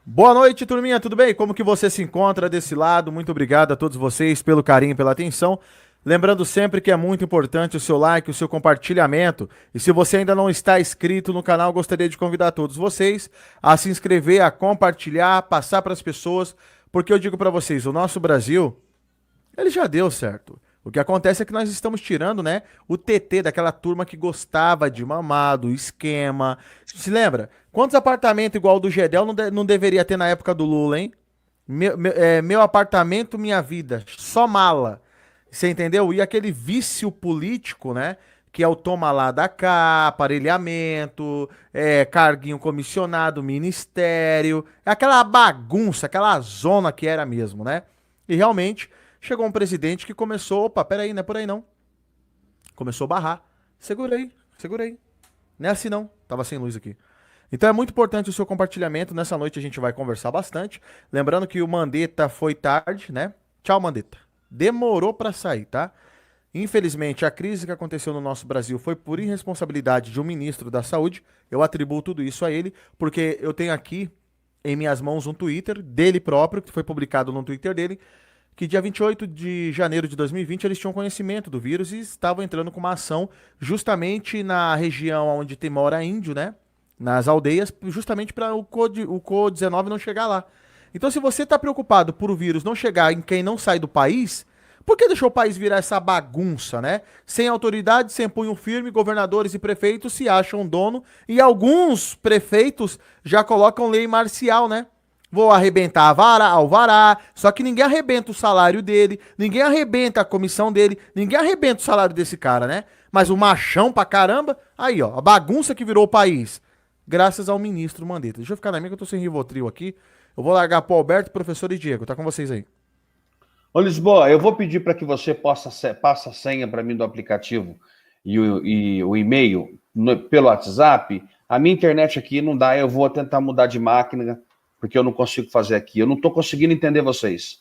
Boa noite, turminha, tudo bem? Como que você se encontra desse lado? Muito obrigado a todos vocês pelo carinho e pela atenção. Lembrando sempre que é muito importante o seu like, o seu compartilhamento. E se você ainda não está inscrito no canal, gostaria de convidar todos vocês a se inscrever, a compartilhar, passar para as pessoas, porque eu digo para vocês, o nosso Brasil, ele já deu certo. O que acontece é que nós estamos tirando, né, o TT daquela turma que gostava de mamar, do esquema. Se lembra? Quantos apartamentos igual o do Gedel não deveria ter na época do Lula, hein? Meu apartamento, minha vida. Só mala. Você entendeu? E aquele vício político, né? Que é o toma lá da cá, aparelhamento, carguinho comissionado, ministério. É aquela bagunça, aquela zona que era mesmo, né? E realmente chegou um presidente que começou. Opa, peraí, não é por aí não. Começou a barrar. Segura aí, segura aí. Não é assim não. Tava sem luz aqui. Então é muito importante o seu compartilhamento. Nessa noite a gente vai conversar bastante. Lembrando que o Mandetta foi tarde, né? Tchau, Mandetta. Demorou pra sair, tá? Infelizmente, a crise que aconteceu no nosso Brasil foi por irresponsabilidade de um ministro da Saúde. Eu atribuo tudo isso a ele, porque eu tenho aqui em minhas mãos um Twitter dele próprio, que foi publicado no Twitter dele, que dia 28 de janeiro de 2020 eles tinham conhecimento do vírus e estavam entrando com uma ação justamente na região onde tem mora índio, né? Nas aldeias, justamente para o CO-19 não chegar lá. Então, se você está preocupado por o vírus não chegar em quem não sai do país, por que deixou o país virar essa bagunça, né? Sem autoridade, sem punho firme, governadores e prefeitos se acham dono e alguns prefeitos já colocam lei marcial, né? Vou arrebentar a vara, alvará, só que ninguém arrebenta o salário dele, ninguém arrebenta a comissão dele, ninguém arrebenta o salário desse cara, né? Mas o machão pra caramba, aí ó, a bagunça que virou o país, graças ao ministro Mandetta. Deixa eu ficar na minha que eu tô sem Rivotril aqui. Eu vou largar pro Alberto, professor e Diego, tá com vocês aí. Ô Lisboa, eu vou pedir para que você passe a senha para mim do aplicativo e o e-mail pelo WhatsApp. A minha internet aqui não dá, eu vou tentar mudar de máquina, porque eu não consigo fazer aqui. Eu não estou conseguindo entender vocês.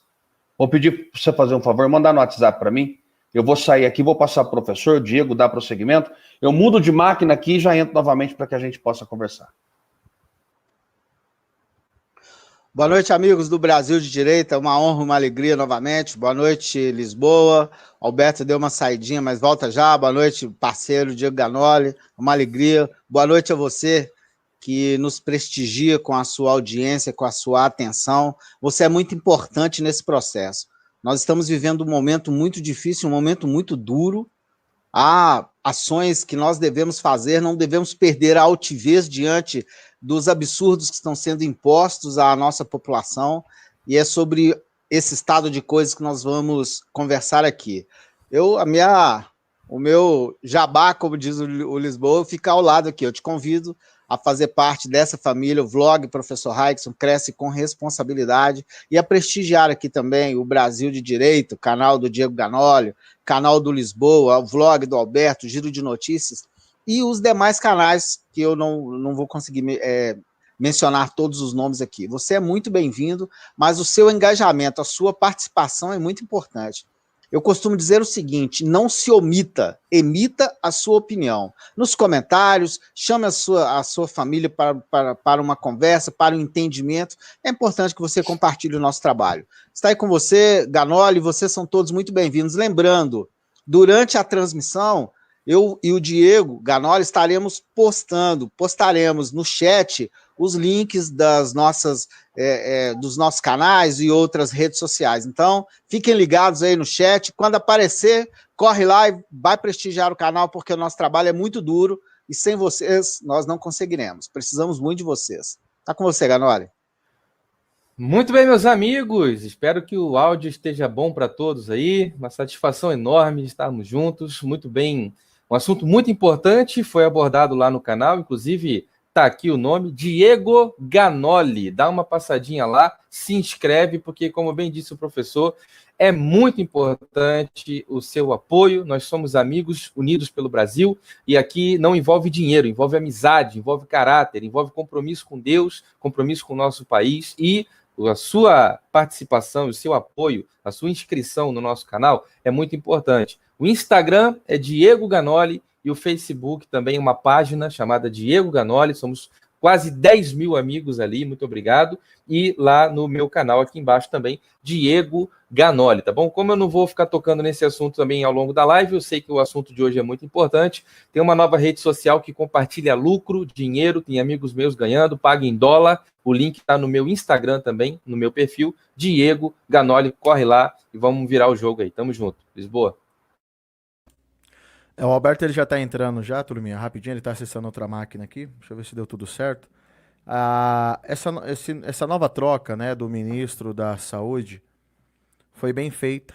Vou pedir para você fazer um favor, mandar no WhatsApp para mim. Eu vou sair aqui, vou passar para o professor, Diego, dar prosseguimento. Eu mudo de máquina aqui e já entro novamente para que a gente possa conversar. Boa noite, amigos do Brasil de Direita. Uma honra, uma alegria novamente. Boa noite, Lisboa. Alberto deu uma saidinha, mas volta já. Boa noite, parceiro Diego Ganoli. Uma alegria. Boa noite a você que nos prestigia com a sua audiência, com a sua atenção. Você é muito importante nesse processo. Nós estamos vivendo um momento muito difícil, um momento muito duro. Há ações que nós devemos fazer, não devemos perder a altivez diante dos absurdos que estão sendo impostos à nossa população, e é sobre esse estado de coisas que nós vamos conversar aqui. O meu jabá, como diz o Lisboa, fica ao lado aqui. Eu te convido a fazer parte dessa família, o vlog Professor Raikson cresce com responsabilidade, e a prestigiar aqui também o Brasil de Direito, o canal do Diego Ganoli, canal do Lisboa, o vlog do Alberto, Giro de Notícias, e os demais canais que eu não vou conseguir mencionar todos os nomes aqui. Você é muito bem-vindo, mas o seu engajamento, a sua participação é muito importante. Eu costumo dizer o seguinte: não se omita, emita a sua opinião. Nos comentários, chame a sua família para uma conversa, para um entendimento. É importante que você compartilhe o nosso trabalho. Está aí com você, Ganoli, vocês são todos muito bem-vindos. Lembrando, durante a transmissão, eu e o Diego Ganoli postaremos no chat os links dos nossos canais e outras redes sociais. Então, fiquem ligados aí no chat. Quando aparecer, corre lá e vai prestigiar o canal, porque o nosso trabalho é muito duro e sem vocês nós não conseguiremos. Precisamos muito de vocês. Tá com você, Ganoli. Muito bem, meus amigos. Espero que o áudio esteja bom para todos aí. Uma satisfação enorme de estarmos juntos. Muito bem. Um assunto muito importante foi abordado lá no canal, inclusive tá aqui o nome, Diego Ganoli. Dá uma passadinha lá, se inscreve, porque, como bem disse o professor, é muito importante o seu apoio. Nós somos amigos unidos pelo Brasil e aqui não envolve dinheiro, envolve amizade, envolve caráter, envolve compromisso com Deus, compromisso com o nosso país, e a sua participação, o seu apoio, a sua inscrição no nosso canal é muito importante. O Instagram é Diego Ganoli e o Facebook também, uma página chamada Diego Ganoli. Somos quase 10 mil amigos ali, muito obrigado. E lá no meu canal aqui embaixo também, Diego Ganoli, tá bom? Como eu não vou ficar tocando nesse assunto também ao longo da live, eu sei que o assunto de hoje é muito importante. Tem uma nova rede social que compartilha lucro, dinheiro, tem amigos meus ganhando, paga em dólar. O link está no meu Instagram também, no meu perfil, Diego Ganoli. Corre lá e vamos virar o jogo aí. Tamo junto. Lisboa. O Alberto ele já tá entrando já, turminha, rapidinho, ele tá acessando outra máquina aqui. Deixa eu ver se deu tudo certo. Essa nova troca, né, do ministro da Saúde foi bem feita.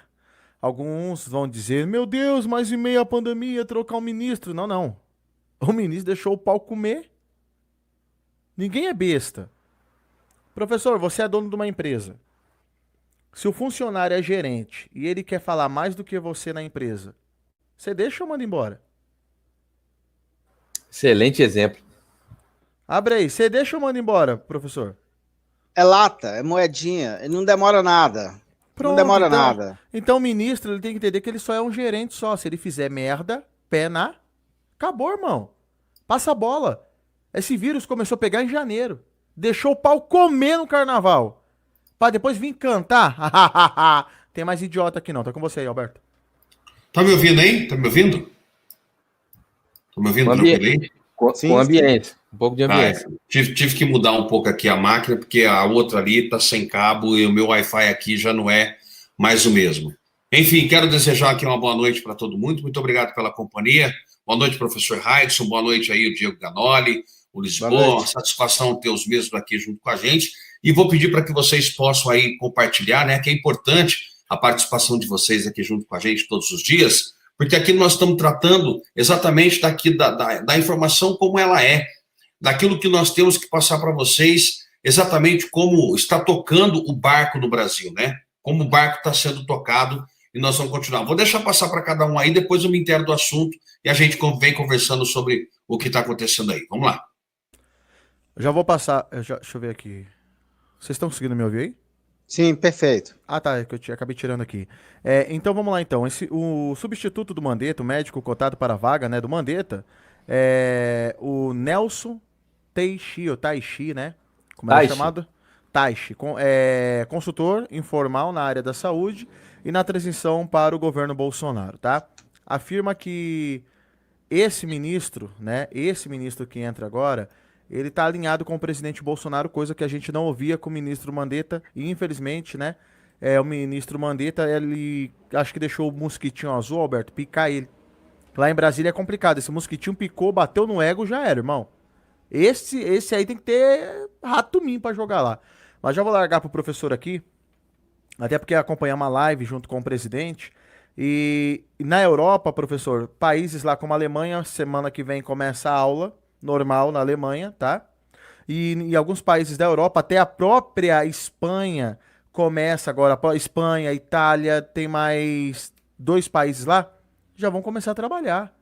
Alguns vão dizer, meu Deus, mas em meio à pandemia trocar um ministro. Não, não. O ministro deixou o pau comer. Ninguém é besta. Professor, você é dono de uma empresa. Se o funcionário é gerente e ele quer falar mais do que você na empresa, você deixa ou manda embora? Excelente exemplo. Abre aí, você deixa ou manda embora, professor? É lata, é moedinha, não demora nada. Pronto, não demora então, nada. Então o ministro ele tem que entender que ele só é um gerente só. Se ele fizer merda, pé na... Acabou, irmão. Passa a bola. Esse vírus começou a pegar em janeiro. Deixou o pau comer no carnaval. Pra depois vir cantar. Tem mais idiota aqui não. Tá com você aí, Alberto. Tá me ouvindo aí? Tá me ouvindo? Tá me ouvindo tranquilo aí? Com ambiente. Um pouco de ambiente. Tive que mudar um pouco aqui a máquina, porque a outra ali tá sem cabo e o meu Wi-Fi aqui já não é mais o mesmo. Enfim, quero desejar aqui uma boa noite para todo mundo. Muito obrigado pela companhia. Boa noite, professor Raidson. Boa noite aí, o Diego Ganoli, o Lisboa. Satisfação ter os mesmos aqui junto com a gente. E vou pedir para que vocês possam aí compartilhar, né? Que é importante a participação de vocês aqui junto com a gente todos os dias, porque aqui nós estamos tratando exatamente daqui da informação como ela é, daquilo que nós temos que passar para vocês, exatamente como está tocando o barco no Brasil, né? Como o barco está sendo tocado e nós vamos continuar. Vou deixar passar para cada um aí, depois eu me intero do assunto e a gente vem conversando sobre o que está acontecendo aí. Vamos lá. Eu já vou passar. Deixa eu ver aqui. Vocês estão conseguindo me ouvir aí? Sim, perfeito. Ah, tá. É que eu acabei tirando aqui. Então vamos lá, então. O substituto do Mandetta, o médico cotado para a vaga, né, do Mandetta, é o Nelson Taishi, ou Taishi, né? Como é chamado? Taishi. Consultor informal na área da saúde e na transição para o governo Bolsonaro, tá? Afirma que esse ministro, né? Esse ministro que entra agora, ele tá alinhado com o presidente Bolsonaro, coisa que a gente não ouvia com o ministro Mandetta, e infelizmente, né? O ministro Mandetta, ele acho que deixou o mosquitinho azul, Alberto, picar ele. Lá em Brasília é complicado, esse mosquitinho picou, bateu no ego, já era, irmão. Esse aí tem que ter rato-minho pra jogar lá. Mas já vou largar pro professor aqui, até porque acompanhamos uma live junto com o presidente. E na Europa, professor, países lá como a Alemanha, semana que vem começa a aula normal na Alemanha, tá? E em alguns países da Europa, até a própria Espanha começa agora. Espanha, Itália, tem mais 2 países lá, já vão começar a trabalhar.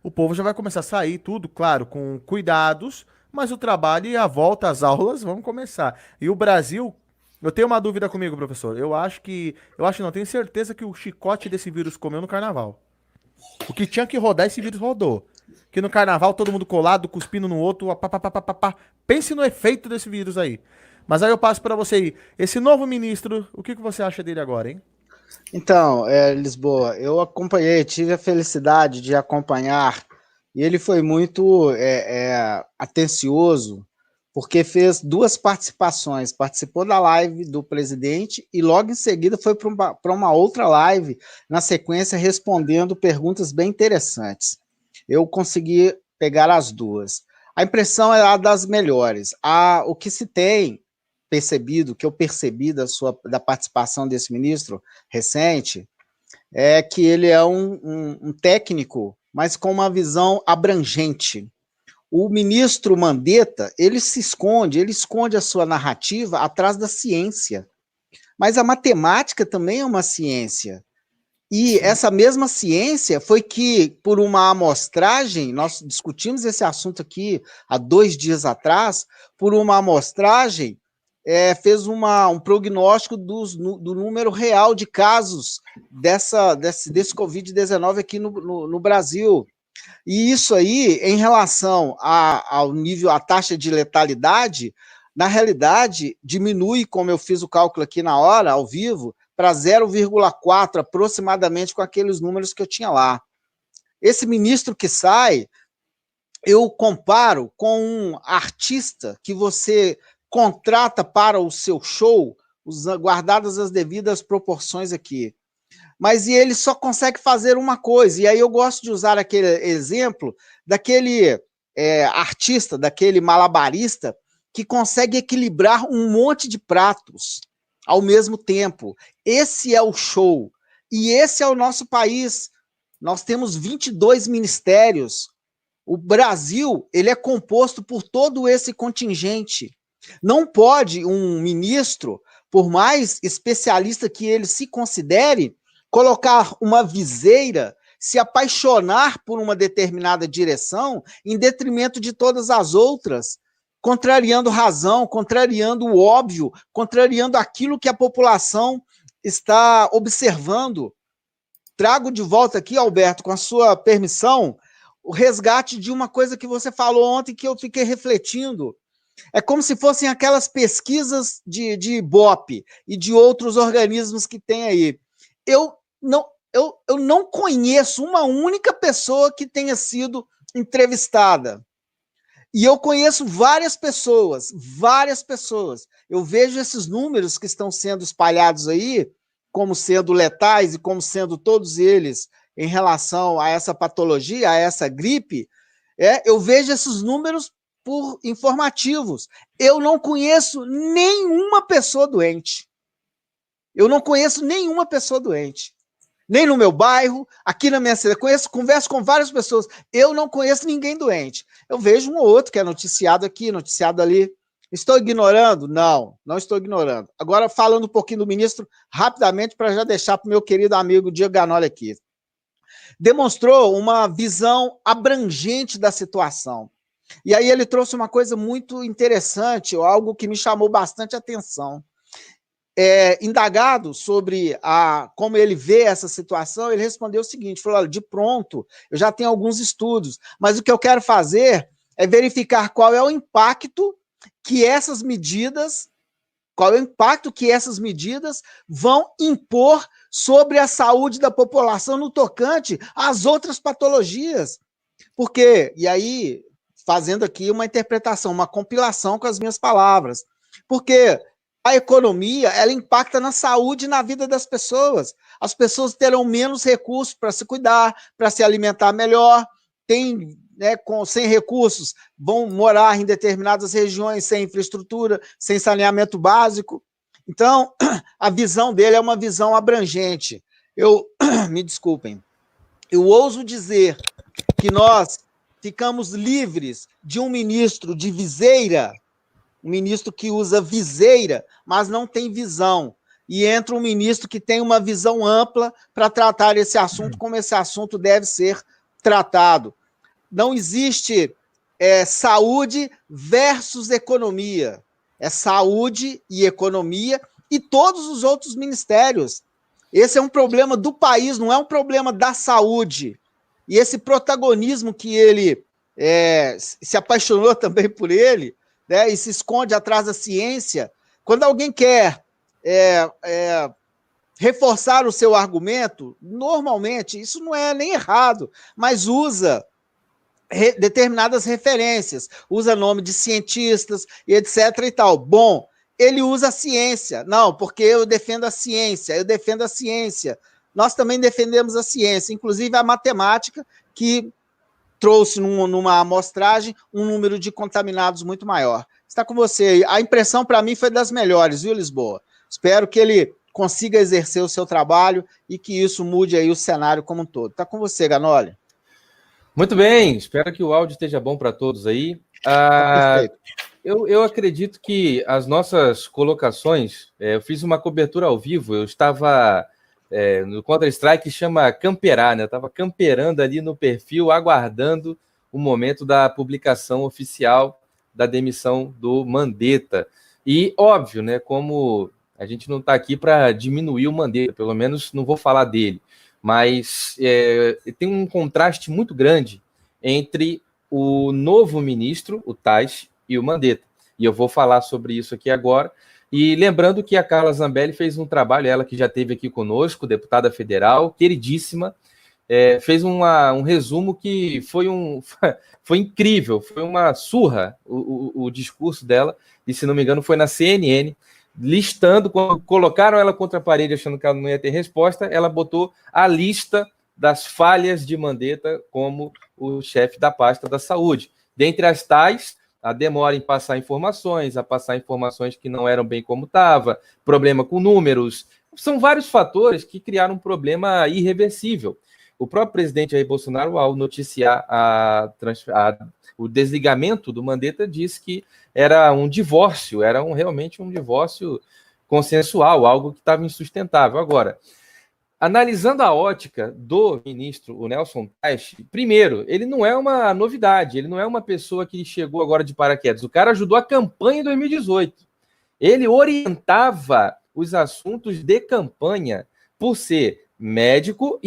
O povo já vai começar a sair, tudo, claro, com cuidados, mas o trabalho e a volta às aulas vão começar. E o Brasil, eu tenho uma dúvida comigo, professor. Não, tenho certeza que o chicote desse vírus comeu no carnaval. O que tinha que rodar, esse vírus rodou. Que no carnaval todo mundo colado, cuspindo no outro, pense no efeito desse vírus aí. Mas aí eu passo para você aí. Esse novo ministro, o que você acha dele agora, hein? Então, Lisboa, eu acompanhei, tive a felicidade de acompanhar, e ele foi muito atencioso, porque fez 2 participações, participou da live do presidente e logo em seguida foi para uma outra live, na sequência, respondendo perguntas bem interessantes. Eu consegui pegar as 2. A impressão é a das melhores. O que se tem percebido, que eu percebi da participação desse ministro recente, é que ele é um técnico, mas com uma visão abrangente. O ministro Mandetta, ele esconde a sua narrativa atrás da ciência. Mas a matemática também é uma ciência. E essa mesma ciência foi que, por uma amostragem, nós discutimos esse assunto aqui há 2 dias atrás, por uma amostragem, fez um prognóstico do número real de casos desse Covid-19 aqui no Brasil. E isso aí, em relação ao nível, à taxa de letalidade, na realidade, diminui, como eu fiz o cálculo aqui na hora, ao vivo, para 0,4 aproximadamente com aqueles números que eu tinha lá. Esse ministro que sai, eu comparo com um artista que você contrata para o seu show, guardadas as devidas proporções aqui. Mas e ele só consegue fazer uma coisa, e aí eu gosto de usar aquele exemplo daquele artista, daquele malabarista, que consegue equilibrar um monte de pratos ao mesmo tempo. Esse é o show, e esse é o nosso país. Nós temos 22 ministérios. O Brasil, ele é composto por todo esse contingente. Não pode um ministro, por mais especialista que ele se considere, colocar uma viseira, se apaixonar por uma determinada direção em detrimento de todas as outras, contrariando razão, contrariando o óbvio, contrariando aquilo que a população está observando. Trago de volta aqui, Alberto, com a sua permissão, o resgate de uma coisa que você falou ontem que eu fiquei refletindo. É como se fossem aquelas pesquisas de Ibope e de outros organismos que tem aí. Eu não conheço uma única pessoa que tenha sido entrevistada. E eu conheço várias pessoas. Eu vejo esses números que estão sendo espalhados aí, como sendo letais e como sendo todos eles em relação a essa patologia, a essa gripe. Eu vejo esses números por informativos. Eu não conheço nenhuma pessoa doente. Nem no meu bairro, aqui na minha cidade, converso com várias pessoas, eu não conheço ninguém doente. Eu vejo um ou outro que é noticiado aqui, noticiado ali. Estou ignorando? Não estou ignorando. Agora, falando um pouquinho do ministro, rapidamente, para já deixar para o meu querido amigo Diego Ganoli aqui. Demonstrou uma visão abrangente da situação. E aí ele trouxe uma coisa muito interessante, algo que me chamou bastante atenção. Indagado sobre como ele vê essa situação, ele respondeu o seguinte, falou, olha, de pronto, eu já tenho alguns estudos, mas o que eu quero fazer é verificar qual é o impacto que essas medidas vão impor sobre a saúde da população no tocante às outras patologias. Porque, e aí, fazendo aqui uma interpretação, uma compilação com as minhas palavras, porque a economia, ela impacta na saúde e na vida das pessoas. As pessoas terão menos recursos para se cuidar, para se alimentar melhor, sem recursos, vão morar em determinadas regiões sem infraestrutura, sem saneamento básico. Então, a visão dele é uma visão abrangente. Me desculpem, eu ouso dizer que nós ficamos livres de um ministro de viseira, um ministro que usa viseira, mas não tem visão. E entra um ministro que tem uma visão ampla para tratar esse assunto como esse assunto deve ser tratado. Não existe saúde versus economia. É saúde e economia e todos os outros ministérios. Esse é um problema do país, não é um problema da saúde. E esse protagonismo que ele se apaixonou também por ele, né, e se esconde atrás da ciência. Quando alguém quer reforçar o seu argumento, normalmente, isso não é nem errado, mas usa determinadas referências, usa nome de cientistas e etc. e tal. Bom, ele usa a ciência. Não, porque eu defendo a ciência. Nós também defendemos a ciência, inclusive a matemática, que trouxe numa amostragem um número de contaminados muito maior. Está com você. A impressão, para mim, foi das melhores, viu, Lisboa? Espero que ele consiga exercer o seu trabalho e que isso mude aí o cenário como um todo. Está com você, Ganoli. Muito bem, espero que o áudio esteja bom para todos aí. Perfeito. Eu acredito que as nossas colocações, eu fiz uma cobertura ao vivo, eu estava no Counter-Strike, chama camperar, né? Eu estava camperando ali no perfil, aguardando o momento da publicação oficial da demissão do Mandetta. E, óbvio, né, como a gente não está aqui para diminuir o Mandetta, pelo menos não vou falar dele, mas tem um contraste muito grande entre o novo ministro, o Tais, e o Mandetta. E eu vou falar sobre isso aqui agora. E lembrando que a Carla Zambelli fez um trabalho, ela que já esteve aqui conosco, deputada federal, queridíssima, fez um resumo que foi incrível, foi uma surra o discurso dela, e se não me engano foi na CNN, listando, quando colocaram ela contra a parede achando que ela não ia ter resposta, ela botou a lista das falhas de Mandetta como o chefe da pasta da saúde. Dentre as tais, a demora em passar informações, a passar informações que não eram bem como estava, problema com números, são vários fatores que criaram um problema irreversível. O próprio presidente Jair Bolsonaro, ao noticiar o desligamento do Mandetta, disse que era um divórcio, era realmente um divórcio consensual, algo que estava insustentável. Agora, analisando a ótica do ministro, o Nelson Teich, primeiro, ele não é uma novidade, ele não é uma pessoa que chegou agora de paraquedas. O cara ajudou a campanha em 2018. Ele orientava os assuntos de campanha por ser médico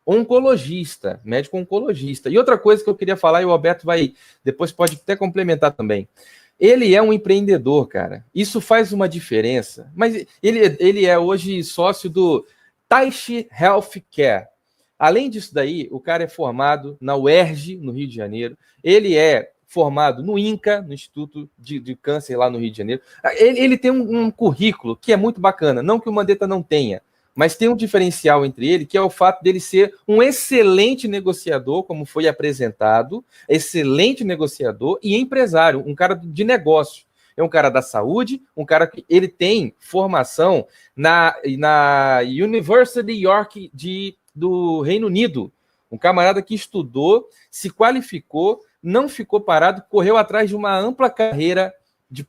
oncologista. E outra coisa que eu queria falar, e o Alberto depois pode até complementar também. Ele é um empreendedor, cara. Isso faz uma diferença. Mas ele é hoje sócio do Teich Healthcare. Além disso daí, o cara é formado na UERJ, no Rio de Janeiro. Ele é formado no INCA, no Instituto de Câncer lá no Rio de Janeiro. Ele tem um currículo que é muito bacana. Não que o Mandetta não tenha, mas tem um diferencial entre ele, que é o fato dele ser um excelente negociador, como foi apresentado, excelente negociador e empresário, um cara de negócio. É um cara da saúde, um cara que ele tem formação na University York do Reino Unido. Um camarada que estudou, se qualificou, não ficou parado, correu atrás de uma ampla carreira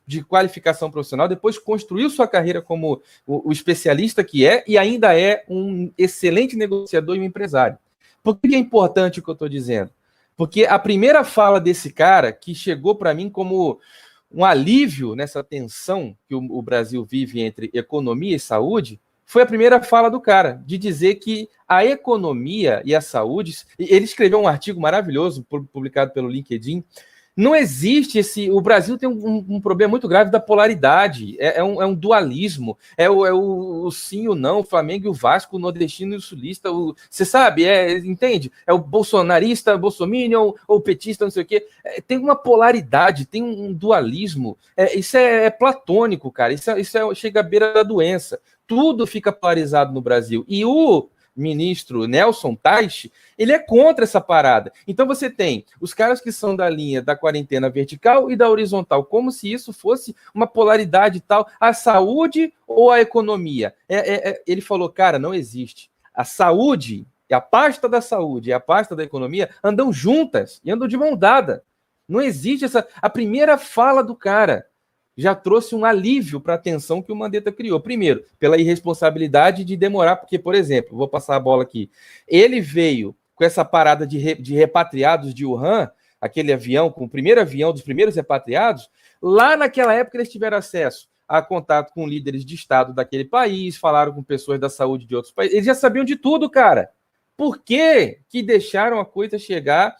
de qualificação profissional, depois construiu sua carreira como o especialista que é, e ainda é um excelente negociador e um empresário. Por que é importante o que eu estou dizendo? Porque a primeira fala desse cara, que chegou para mim como um alívio nessa tensão que o Brasil vive entre economia e saúde, foi a primeira fala do cara, de dizer que a economia e a saúde... Ele escreveu um artigo maravilhoso, publicado pelo LinkedIn. Não existe o Brasil tem um problema muito grave da polaridade, é um dualismo, é o sim e o não, o Flamengo e o Vasco, o nordestino e o sulista, você sabe, entende? É o bolsonarista, bolsominion, ou o petista, não sei o quê. Tem uma polaridade, tem um dualismo, isso é platônico, cara, isso chega à beira da doença. Tudo fica polarizado no Brasil. E o ministro Nelson Teich, ele é contra essa parada. Então você tem os caras que são da linha da quarentena vertical e da horizontal, como se isso fosse uma polaridade tal, a saúde ou a economia. Ele falou, cara, não existe. A saúde, a pasta da saúde e a pasta da economia andam juntas e andam de mão dada. Não existe essa... A primeira fala do cara já trouxe um alívio para a tensão que o Mandetta criou. Primeiro, pela irresponsabilidade de demorar, porque, por exemplo, vou passar a bola aqui, ele veio com essa parada de repatriados de Wuhan, aquele avião, com o primeiro avião dos primeiros repatriados, lá naquela época eles tiveram acesso a contato com líderes de Estado daquele país, falaram com pessoas da saúde de outros países, eles já sabiam de tudo, cara. Por que deixaram a coisa chegar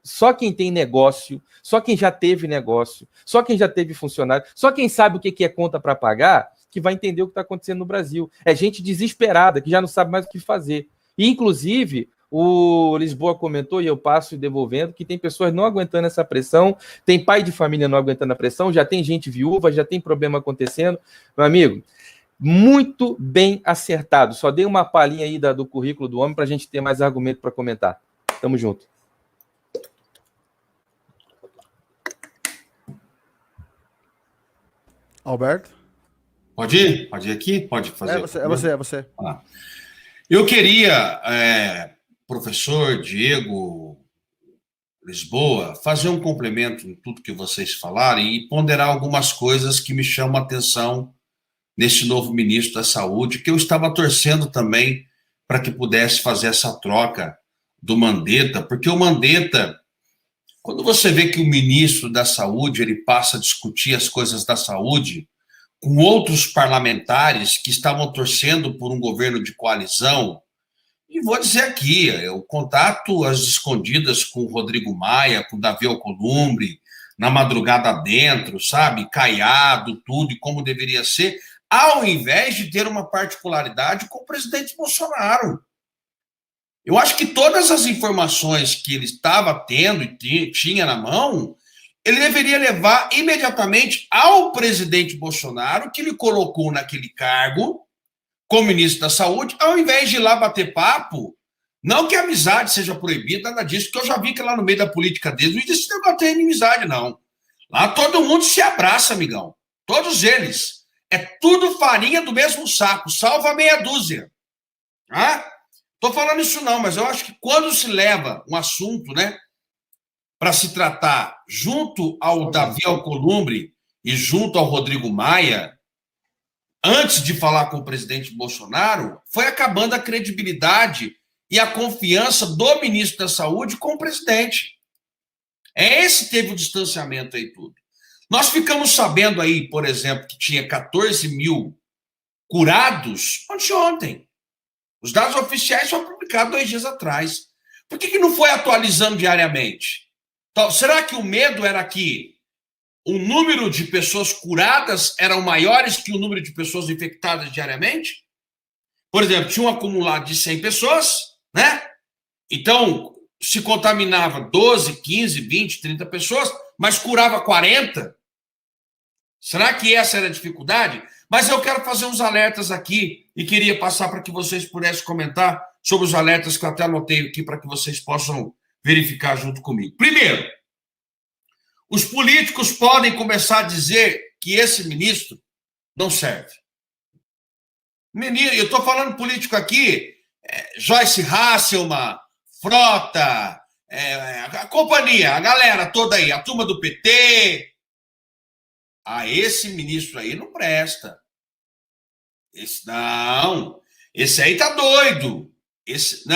só quem tem negócio, só quem já teve negócio, só quem já teve funcionário, só quem sabe o que é conta para pagar, que vai entender o que está acontecendo no Brasil. É gente desesperada, que já não sabe mais o que fazer. E, inclusive, o Lisboa comentou, e eu passo devolvendo, que tem pessoas não aguentando essa pressão, tem pai de família não aguentando a pressão, já tem gente viúva, já tem problema acontecendo. Meu amigo, muito bem acertado. Só dei uma palhinha aí do currículo do homem para a gente ter mais argumento para comentar. Tamo junto. Alberto? Pode ir? Pode ir aqui? Pode fazer? É você. Ah. Eu queria, professor Diego Lisboa, fazer um complemento em tudo que vocês falaram e ponderar algumas coisas que me chamam a atenção nesse novo ministro da Saúde, que eu estava torcendo também para que pudesse fazer essa troca do Mandetta, porque o Mandetta, quando você vê que o ministro da Saúde ele passa a discutir as coisas da saúde com outros parlamentares que estavam torcendo por um governo de coalizão, E vou dizer aqui, o contato às escondidas com o Rodrigo Maia, com o Davi Alcolumbre, na madrugada dentro, sabe? Caiado, tudo, e como deveria ser, ao invés de ter uma particularidade com o presidente Bolsonaro. Eu acho que todas as informações que ele estava tendo e tinha na mão, ele deveria levar imediatamente ao presidente Bolsonaro, que lhe colocou naquele cargo, como ministro da Saúde, ao invés de ir lá bater papo. Não que a amizade seja proibida, nada disso, porque eu já vi que lá no meio da política deles não existe negócio de inimizade, não. Lá todo mundo se abraça, amigão. Todos eles. É tudo farinha do mesmo saco, salvo a meia dúzia. Tô falando isso não, mas eu acho que quando se leva um assunto, né, para se tratar junto ao Davi Alcolumbre e junto ao Rodrigo Maia, antes de falar com o presidente Bolsonaro, foi acabando a credibilidade e a confiança do ministro da Saúde com o presidente. Esse teve o distanciamento aí tudo. Nós ficamos sabendo aí, por exemplo, que tinha 14 mil curados ontem. Os dados oficiais foram publicados 2 dias atrás. Por que não foi atualizando diariamente? Então, será que o medo era que o número de pessoas curadas eram maiores que o número de pessoas infectadas diariamente? Por exemplo, tinha um acumulado de 100 pessoas, né? Então, se contaminava 12, 15, 20, 30 pessoas, mas curava 40. Será que essa era a dificuldade? Mas eu quero fazer uns alertas aqui e queria passar para que vocês pudessem comentar sobre os alertas que eu até anotei aqui para que vocês possam verificar junto comigo. Primeiro, os políticos podem começar a dizer que esse ministro não serve. Eu estou falando político aqui, Joyce Hasselmann, Frota, a companhia, a galera toda aí, a turma do PT. Esse ministro aí não presta. Esse aí tá doido. Esse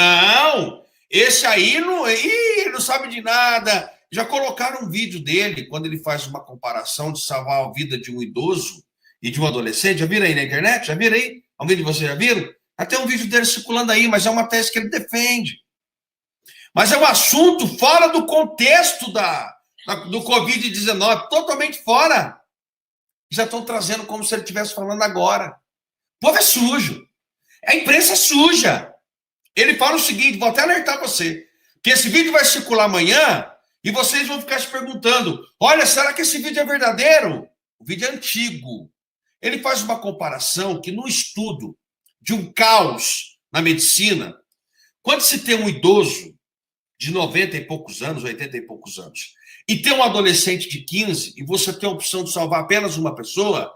aí não sabe de nada. Já colocaram um vídeo dele, quando ele faz uma comparação de salvar a vida de um idoso e de um adolescente. Já viram aí na internet? Já viram aí? Alguém de vocês já viram? Até um vídeo dele circulando aí, mas é uma tese que ele defende. Mas é um assunto fora do contexto do Covid-19, totalmente fora. Já estão trazendo como se ele estivesse falando agora. O povo é sujo. A imprensa é suja. Ele fala o seguinte, vou até alertar você, que esse vídeo vai circular amanhã e vocês vão ficar se perguntando, olha, será que esse vídeo é verdadeiro? O vídeo é antigo. Ele faz uma comparação que no estudo de um caos na medicina, quando se tem um idoso de 90 e poucos anos, 80 e poucos anos, e tem um adolescente de 15, e você tem a opção de salvar apenas uma pessoa,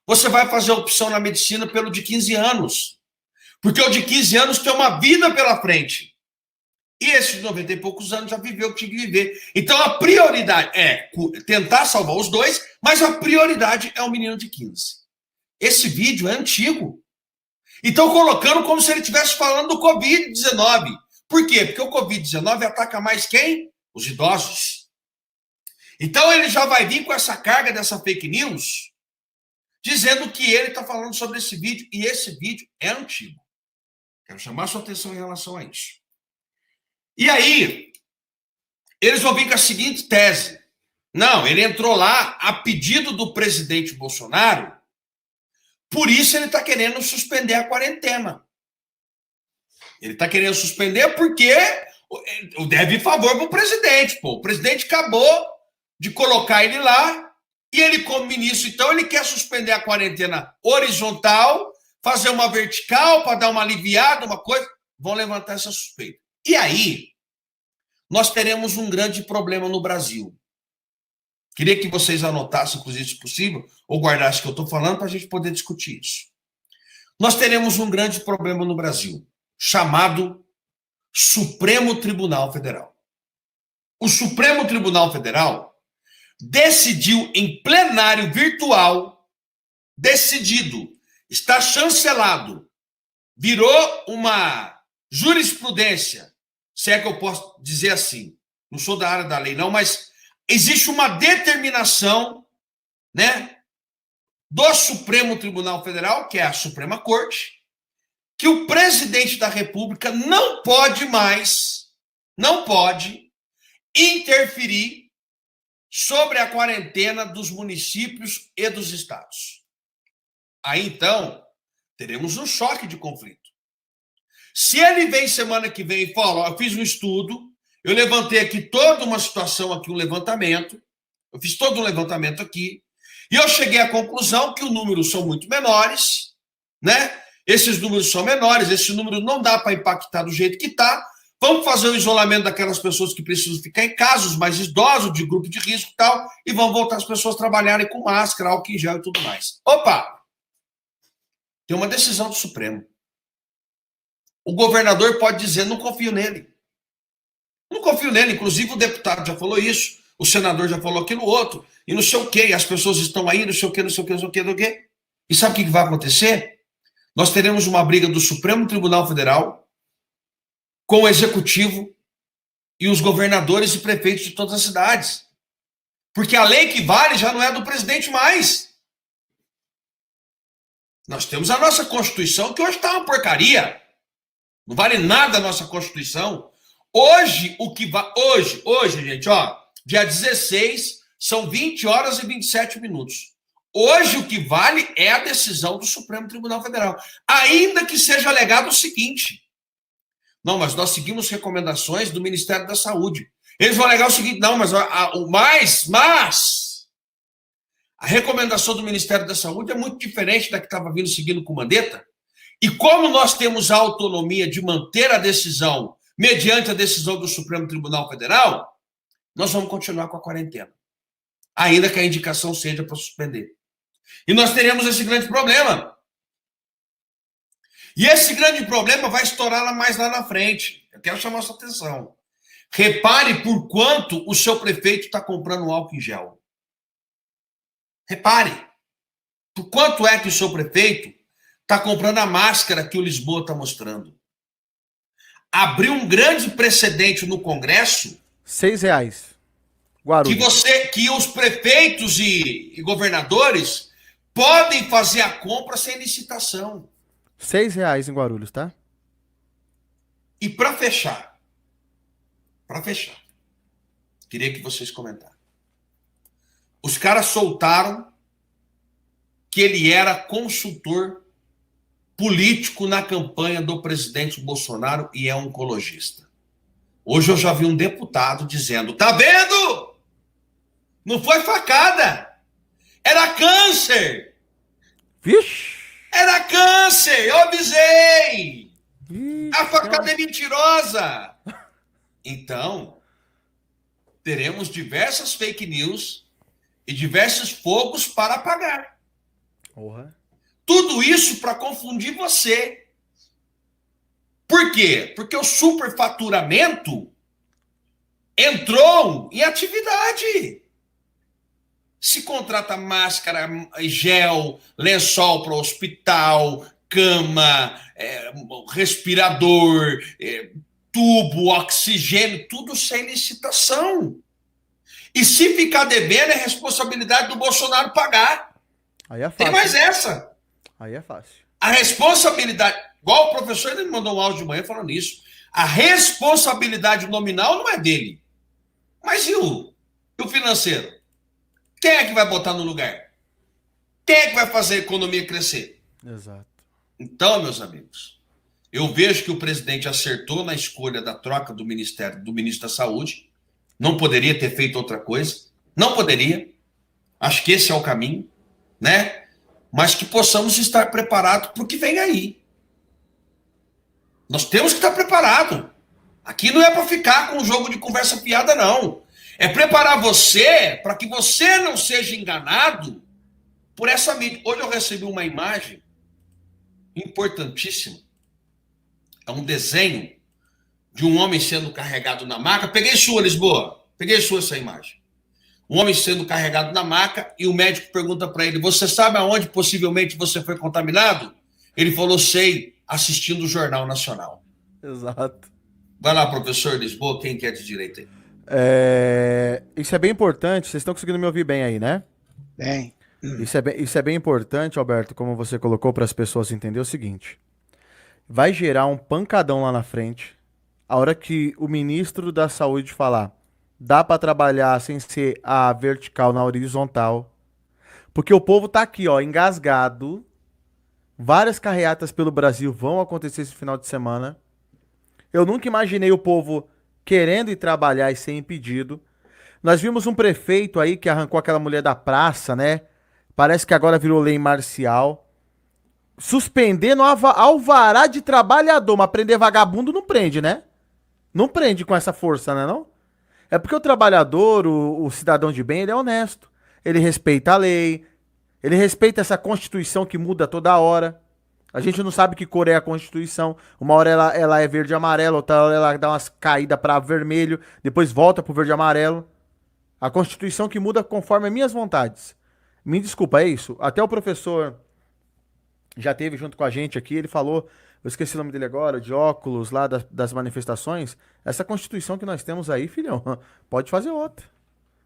você vai fazer a opção na medicina pelo de 15 anos. Porque o de 15 anos tem uma vida pela frente. E esse de 90 e poucos anos já viveu o que tinha que viver. Então a prioridade é tentar salvar os dois, mas a prioridade é o menino de 15. Esse vídeo é antigo. Então colocando como se ele estivesse falando do Covid-19. Por quê? Porque o Covid-19 ataca mais quem? Os idosos. Então ele já vai vir com essa carga dessa fake news, dizendo que ele está falando sobre esse vídeo, e esse vídeo é antigo. Quero chamar sua atenção em relação a isso. E aí, eles vão vir com a seguinte tese. Não, ele entrou lá a pedido do presidente Bolsonaro, por isso ele está querendo suspender a quarentena. Ele está querendo suspender porque deve favor para o presidente. O presidente acabou de colocar ele lá, e ele, como ministro, então, ele quer suspender a quarentena horizontal, fazer uma vertical para dar uma aliviada, uma coisa, vão levantar essa suspeita. E aí, nós teremos um grande problema no Brasil. Queria que vocês anotassem, inclusive, se possível, ou guardassem o que eu estou falando para a gente poder discutir isso. Nós teremos um grande problema no Brasil, chamado Supremo Tribunal Federal. O Supremo Tribunal Federal decidiu em plenário virtual, está chancelado, virou uma jurisprudência, se é que eu posso dizer assim, não sou da área da lei não, mas existe uma determinação, né, do Supremo Tribunal Federal, que é a Suprema Corte, que o presidente da República não pode interferir sobre a quarentena dos municípios e dos estados. Aí, então, teremos um choque de conflito. Se ele vem semana que vem e fala, ó, eu fiz um estudo, eu levantei aqui toda uma situação, aqui um levantamento, eu fiz todo um levantamento aqui, e eu cheguei à conclusão que os números são muito menores, né? Esses números são menores, esse número não dá para impactar do jeito que está. Vamos fazer o isolamento daquelas pessoas que precisam ficar em casa, os mais idosos, de grupo de risco e tal, e vão voltar as pessoas a trabalharem com máscara, álcool em gel e tudo mais. Opa! Tem uma decisão do Supremo. O governador pode dizer, não confio nele. Não confio nele, inclusive o deputado já falou isso, o senador já falou aquilo outro, e não sei o quê, as pessoas estão aí, não sei o quê, não sei o quê, não sei o quê, não sei o quê. E sabe o que vai acontecer? Nós teremos uma briga do Supremo Tribunal Federal com o Executivo e os governadores e prefeitos de todas as cidades. Porque a lei que vale já não é do presidente mais. Nós temos a nossa Constituição, que hoje está uma porcaria. Não vale nada a nossa Constituição. Hoje, o que vai. Hoje, gente, ó, dia 16, são 20 horas e 27 minutos. Hoje, o que vale é a decisão do Supremo Tribunal Federal. Ainda que seja alegado o seguinte. Não, mas nós seguimos recomendações do Ministério da Saúde. Eles vão alegar o seguinte, não, mas a recomendação do Ministério da Saúde é muito diferente da que estava vindo seguindo com o Mandetta. E como nós temos a autonomia de manter a decisão mediante a decisão do Supremo Tribunal Federal, nós vamos continuar com a quarentena. Ainda que a indicação seja para suspender. E nós teremos esse grande problema. E esse grande problema vai estourar mais lá na frente. Eu quero chamar a sua atenção. Repare por quanto o seu prefeito está comprando álcool em gel. Repare. Por quanto é que o seu prefeito está comprando a máscara que o Lisboa está mostrando. Abriu um grande precedente no Congresso. R$6. Guarulhos. Que os prefeitos e governadores podem fazer a compra sem licitação. R$6 em Guarulhos, tá? E para fechar, queria que vocês comentassem. Os caras soltaram que ele era consultor político na campanha do presidente Bolsonaro e é oncologista. Hoje eu já vi um deputado dizendo, tá vendo? Não foi facada. Era câncer. Vixe! Era câncer, eu avisei. Vixe, A facada é mentirosa. Então, teremos diversas fake news e diversos fogos para apagar. Porra. Tudo isso para confundir você. Por quê? Porque o superfaturamento entrou em atividade. Se contrata máscara, gel, lençol para o hospital, cama, respirador, tubo, oxigênio, tudo sem licitação. E se ficar devendo, é responsabilidade do Bolsonaro pagar. Aí é fácil. Tem mais essa. Aí é fácil. A responsabilidade, igual o professor ele me mandou um áudio de manhã falando isso, a responsabilidade nominal não é dele. Mas e o financeiro? Quem é que vai botar no lugar? Quem é que vai fazer a economia crescer? Exato. Então, meus amigos, eu vejo que o presidente acertou na escolha da troca do ministro da Saúde. Não poderia ter feito outra coisa. Não poderia. Acho que esse é o caminho, né? Mas que possamos estar preparados para o que vem aí. Nós temos que estar preparados. Aqui não é para ficar com um jogo de conversa fiada, não. É preparar você para que você não seja enganado por essa mídia. Hoje eu recebi uma imagem importantíssima. É um desenho de um homem sendo carregado na maca. Peguei sua, Lisboa. Peguei sua essa imagem. Um homem sendo carregado na maca e o médico pergunta para ele, você sabe aonde possivelmente você foi contaminado? Ele falou, sei, assistindo o Jornal Nacional. Exato. Vai lá, professor Lisboa, quem quer de direito aí? Isso é bem importante, vocês estão conseguindo me ouvir bem aí, né? Bem. Isso é bem importante, Alberto, como você colocou para as pessoas entenderem o seguinte. vai gerar um pancadão lá na frente. A hora que o ministro da Saúde falar, dá para trabalhar sem ser a vertical na horizontal. Porque o povo tá aqui, ó, engasgado. Várias carreatas pelo Brasil vão acontecer esse final de semana. Eu nunca imaginei o povo querendo ir trabalhar e ser impedido. Nós vimos um prefeito aí que arrancou aquela mulher da praça, né? Parece que agora virou lei marcial. Suspendendo alvará de trabalhador, mas prender vagabundo não prende, né? Não prende com essa força, né, não? É porque o trabalhador, o cidadão de bem, ele é honesto. Ele respeita a lei, ele respeita essa Constituição que muda toda hora. A gente não sabe que cor é a Constituição. Uma hora ela é verde e amarelo, outra hora ela dá umas caídas para vermelho, depois volta pro verde e amarelo. A Constituição que muda conforme as minhas vontades. Me desculpa, é isso? Até o professor já teve junto com a gente aqui, ele falou, eu esqueci o nome dele agora, de óculos lá das manifestações. Essa Constituição que nós temos aí, filhão, pode fazer outra.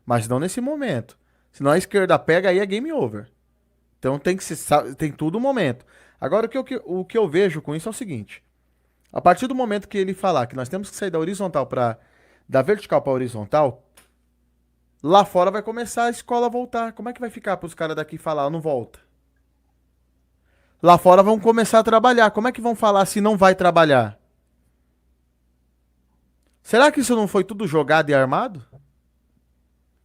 Mas não nesse momento. Senão a esquerda pega aí é game over. Então tem tudo um momento. Agora o que eu vejo com isso é o seguinte. A partir do momento que ele falar que nós temos que sair da horizontal da vertical para horizontal, lá fora vai começar a escola a voltar. Como é que vai ficar para os caras daqui falar, não volta? Lá fora vão começar a trabalhar. Como é que vão falar se não vai trabalhar? Será que isso não foi tudo jogado e armado?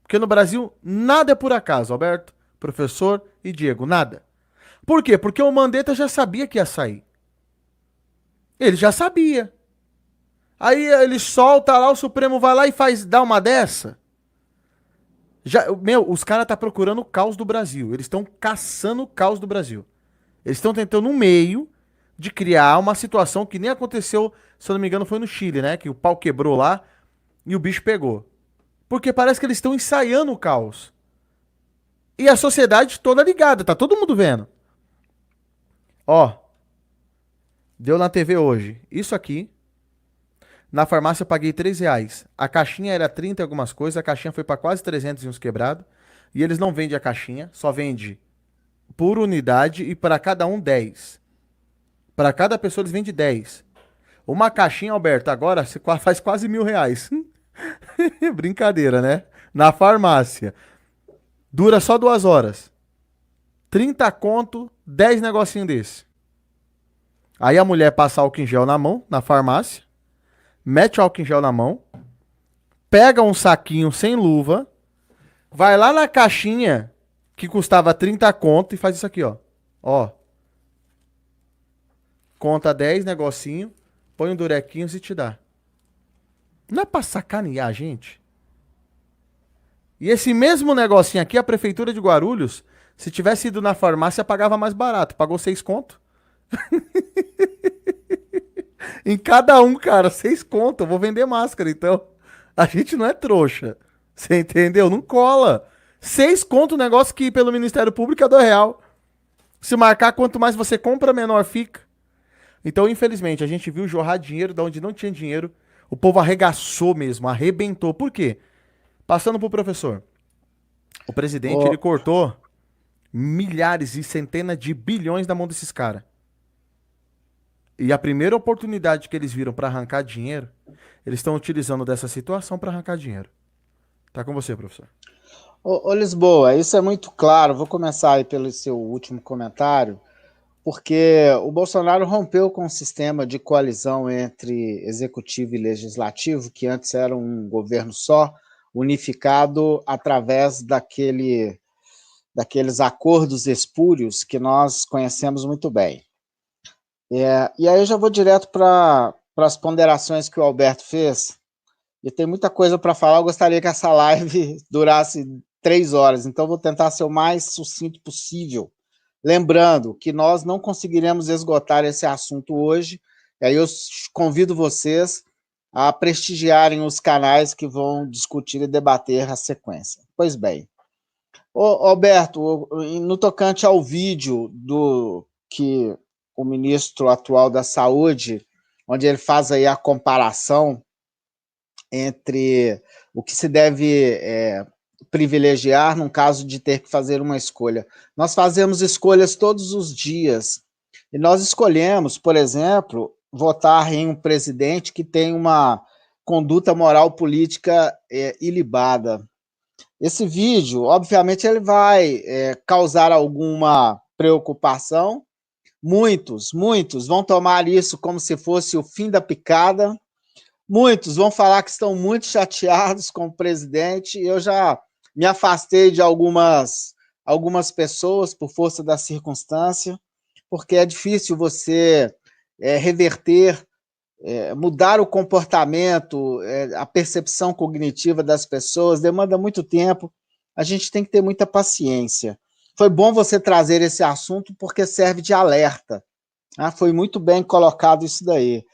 Porque no Brasil nada é por acaso, Alberto, professor e Diego, nada. Por quê? Porque o Mandetta já sabia que ia sair. Ele já sabia. Aí ele solta lá, o Supremo vai lá e dá uma dessa. Os caras estão procurando o caos do Brasil. Eles estão caçando o caos do Brasil. Eles estão tentando um meio de criar uma situação que nem aconteceu, se eu não me engano, foi no Chile, né? Que o pau quebrou lá e o bicho pegou. Porque parece que eles estão ensaiando o caos. E a sociedade toda ligada, tá todo mundo vendo. Ó, deu na TV hoje. Isso aqui. Na farmácia eu paguei R$3. A caixinha era 30 e algumas coisas, a caixinha foi para quase 300 e uns quebrado. E eles não vendem a caixinha, só vende por unidade e para cada um 10. Para cada pessoa eles vendem 10. Uma caixinha, Alberto, agora faz quase R$1.000. Brincadeira, né? Na farmácia. Dura só 2 horas. 30 conto, 10 negocinho desse. Aí a mulher passa álcool em gel na mão, na farmácia. Mete o álcool em gel na mão. Pega um saquinho sem luva. Vai lá na caixinha que custava 30 conto e faz isso aqui, ó. Ó. Conta 10 negocinho, põe um durequinhos e te dá. Não é pra sacanear, gente? E esse mesmo negocinho aqui, a prefeitura de Guarulhos, se tivesse ido na farmácia, pagava mais barato. Pagou 6 conto. Em cada um, cara, 6 conto. Eu vou vender máscara, então. A gente não é trouxa. Você entendeu? Não cola. 6 conto o negócio que pelo Ministério Público é R$2. Se marcar, quanto mais você compra, menor fica. Então, infelizmente, a gente viu jorrar dinheiro de onde não tinha dinheiro. O povo arregaçou mesmo, arrebentou. Por quê? Passando pro professor. O presidente, ele cortou milhares e centenas de bilhões da mão desses caras. E a primeira oportunidade que eles viram para arrancar dinheiro, eles estão utilizando dessa situação para arrancar dinheiro. Tá com você, professor. Ô, Lisboa, isso é muito claro. Vou começar aí pelo seu último comentário, porque o Bolsonaro rompeu com o sistema de coalizão entre executivo e legislativo, que antes era um governo só, unificado através daqueles acordos espúrios que nós conhecemos muito bem. E aí eu já vou direto para as ponderações que o Alberto fez. E tem muita coisa para falar, eu gostaria que essa live durasse 3 horas, então vou tentar ser o mais sucinto possível. Lembrando que nós não conseguiremos esgotar esse assunto hoje, e aí eu convido vocês a prestigiarem os canais que vão discutir e debater a sequência. Pois bem, Alberto, no tocante ao vídeo que o ministro atual da Saúde, onde ele faz aí a comparação entre o que se deve privilegiar num caso de ter que fazer uma escolha. Nós fazemos escolhas todos os dias. E nós escolhemos, por exemplo, votar em um presidente que tem uma conduta moral política ilibada. Esse vídeo, obviamente, ele vai causar alguma preocupação. Muitos vão tomar isso como se fosse o fim da picada. Muitos vão falar que estão muito chateados com o presidente. Eu já me afastei de algumas pessoas por força da circunstância, porque é difícil você reverter, mudar o comportamento, a percepção cognitiva das pessoas, demanda muito tempo. A gente tem que ter muita paciência. Foi bom você trazer esse assunto porque serve de alerta. Foi muito bem colocado isso daí.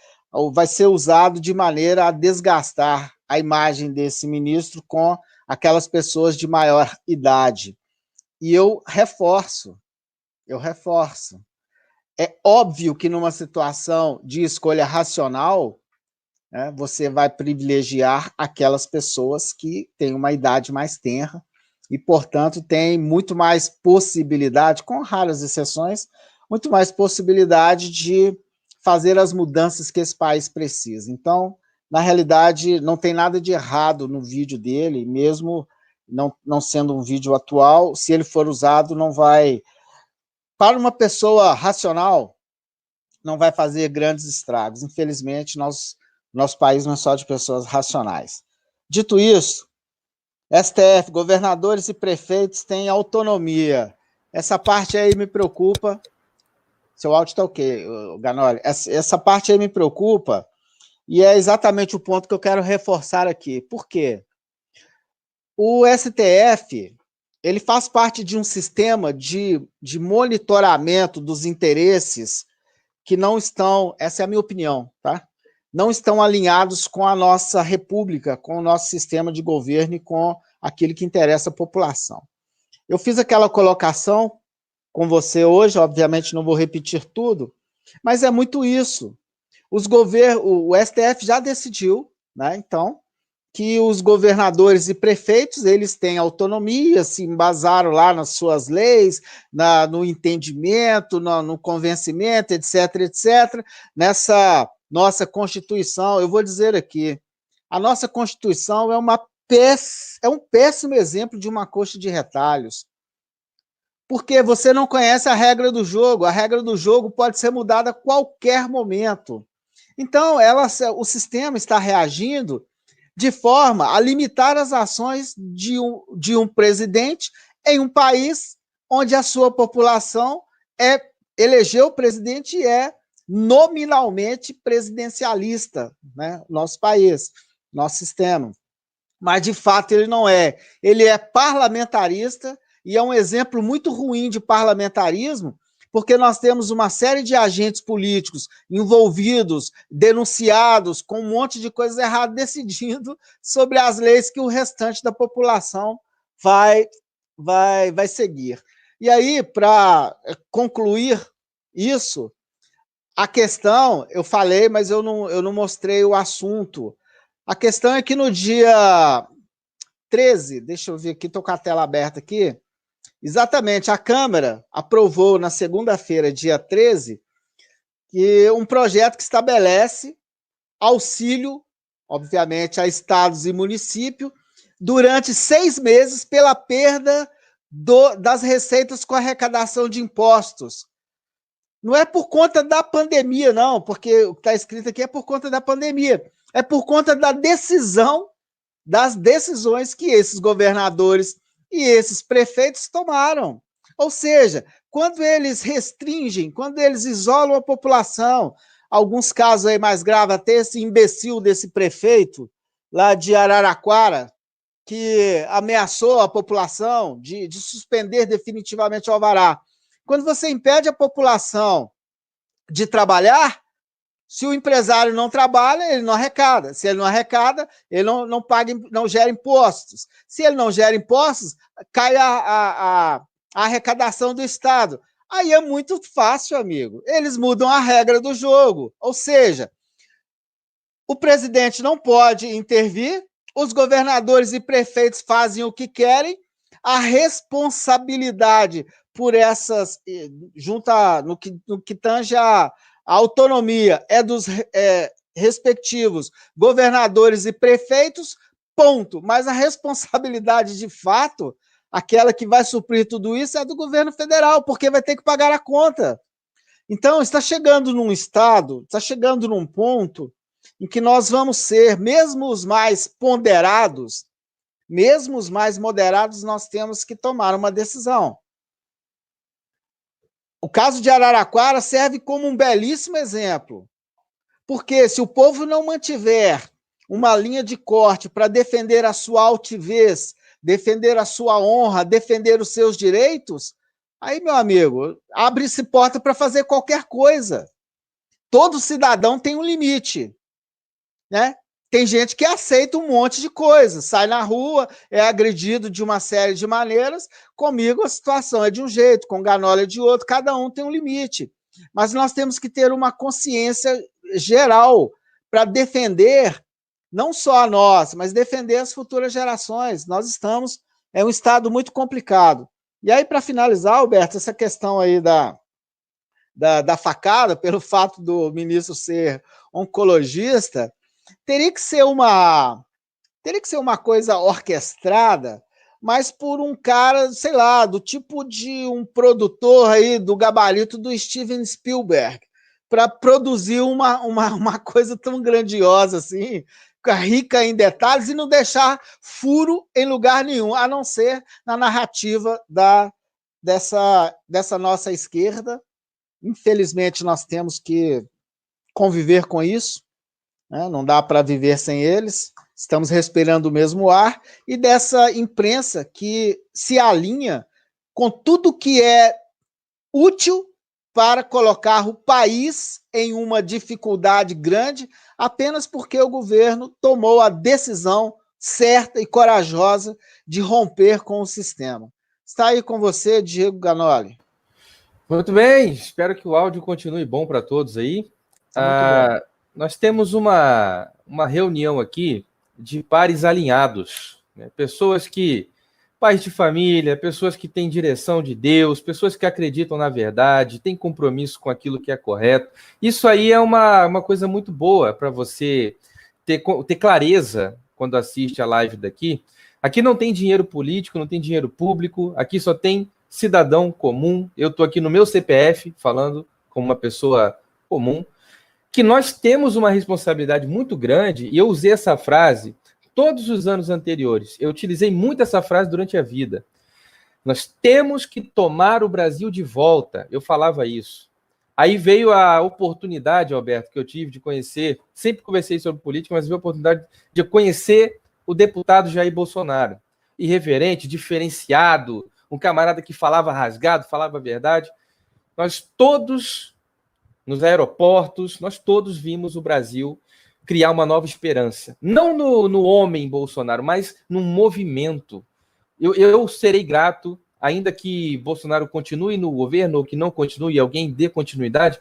Vai ser usado de maneira a desgastar a imagem desse ministro com aquelas pessoas de maior idade. E eu reforço. É óbvio que numa situação de escolha racional, você vai privilegiar aquelas pessoas que têm uma idade mais tenra e, portanto, têm muito mais possibilidade, com raras exceções, muito mais possibilidade de fazer as mudanças que esse país precisa. Então, na realidade, não tem nada de errado no vídeo dele, mesmo não sendo um vídeo atual, se ele for usado, não vai... Para uma pessoa racional, não vai fazer grandes estragos. Infelizmente, nosso país não é só de pessoas racionais. Dito isso, STF, governadores e prefeitos têm autonomia. Essa parte aí me preocupa. Seu áudio está ok, Ganoli. Essa parte aí me preocupa e é exatamente o ponto que eu quero reforçar aqui. Por quê? O STF... ele faz parte de um sistema de monitoramento dos interesses que não estão, essa é a minha opinião, tá? Não estão alinhados com a nossa república, com o nosso sistema de governo e com aquilo que interessa a população. Eu fiz aquela colocação com você hoje, obviamente não vou repetir tudo, mas é muito isso. O STF já decidiu, né, então, que os governadores e prefeitos, eles têm autonomia, se embasaram lá nas suas leis, no entendimento, no convencimento, etc., etc., nessa nossa Constituição. Eu vou dizer aqui, a nossa Constituição é um péssimo exemplo de uma coxa de retalhos, porque você não conhece a regra do jogo. A regra do jogo pode ser mudada a qualquer momento. Então, o sistema está reagindo de forma a limitar as ações de um presidente em um país onde a sua população elegeu o presidente e é nominalmente presidencialista, né? Nosso país, nosso sistema. Mas, de fato, ele não é. Ele é parlamentarista e é um exemplo muito ruim de parlamentarismo, porque nós temos uma série de agentes políticos envolvidos, denunciados, com um monte de coisas erradas, decidindo sobre as leis que o restante da população vai seguir. E aí, para concluir isso, a questão, eu falei, mas eu não mostrei o assunto. A questão é que no dia 13, deixa eu ver aqui, estou com a tela aberta aqui, exatamente, a Câmara aprovou na segunda-feira, dia 13, um projeto que estabelece auxílio, obviamente, a estados e municípios, durante 6 meses pela perda das receitas com arrecadação de impostos. Não é por conta da pandemia, não, porque o que está escrito aqui é por conta da pandemia. É por conta das decisões que esses governadores e esses prefeitos tomaram. Ou seja, quando eles restringem, quando eles isolam a população, alguns casos aí mais graves, até esse imbecil desse prefeito lá de Araraquara, que ameaçou a população de suspender definitivamente o alvará. Quando você impede a população de trabalhar, se o empresário não trabalha, ele não arrecada. Se ele não arrecada, ele não paga, não gera impostos. Se ele não gera impostos, cai a arrecadação do Estado. Aí é muito fácil, amigo. Eles mudam a regra do jogo. Ou seja, o presidente não pode intervir, os governadores e prefeitos fazem o que querem, a responsabilidade por essas, junta no que tange a autonomia, é dos respectivos governadores e prefeitos, ponto. Mas a responsabilidade, de fato, aquela que vai suprir tudo isso, é do governo federal, porque vai ter que pagar a conta. Então, está chegando num estado, está chegando num ponto em que nós vamos ser, mesmo os mais ponderados, mesmo os mais moderados, nós temos que tomar uma decisão. O caso de Araraquara serve como um belíssimo exemplo, porque se o povo não mantiver uma linha de corte para defender a sua altivez, defender a sua honra, defender os seus direitos, aí, meu amigo, abre-se porta para fazer qualquer coisa. Todo cidadão tem um limite, né? Tem gente que aceita um monte de coisa, sai na rua, é agredido de uma série de maneiras. Comigo a situação é de um jeito, com Ganola é de outro, cada um tem um limite. Mas nós temos que ter uma consciência geral para defender, não só a nós, mas defender as futuras gerações. Nós estamos, é um estado muito complicado. E aí, para finalizar, Alberto, essa questão aí da facada, pelo fato do ministro ser oncologista, teria que ser uma coisa orquestrada, mas por um cara, sei lá, do tipo de um produtor aí do gabarito do Steven Spielberg, para produzir uma coisa tão grandiosa assim, rica em detalhes, e não deixar furo em lugar nenhum, a não ser na narrativa dessa nossa esquerda. Infelizmente, nós temos que conviver com isso, né? Não dá para viver sem eles, estamos respirando o mesmo ar, e dessa imprensa que se alinha com tudo que é útil para colocar o país em uma dificuldade grande, apenas porque o governo tomou a decisão certa e corajosa de romper com o sistema. Está aí com você, Diego Ganoli. Muito bem, espero que o áudio continue bom para todos aí. Nós temos uma reunião aqui de pares alinhados, né? Pessoas que, pais de família, pessoas que têm direção de Deus, pessoas que acreditam na verdade, têm compromisso com aquilo que é correto. Isso aí é uma coisa muito boa para você ter clareza quando assiste a live daqui. Aqui não tem dinheiro político, não tem dinheiro público, aqui só tem cidadão comum. Eu estou aqui no meu CPF, falando como uma pessoa comum, que nós temos uma responsabilidade muito grande, e eu usei essa frase todos os anos anteriores. Eu utilizei muito essa frase durante a vida. Nós temos que tomar o Brasil de volta. Eu falava isso. Aí veio a oportunidade, Alberto, que eu tive de conhecer, sempre conversei sobre política, mas veio a oportunidade de conhecer o deputado Jair Bolsonaro. Irreverente, diferenciado, um camarada que falava rasgado, falava a verdade. Nós todos, nos aeroportos, nós todos vimos o Brasil criar uma nova esperança. Não no homem Bolsonaro, mas num movimento. Eu serei grato, ainda que Bolsonaro continue no governo, ou que não continue, alguém dê continuidade,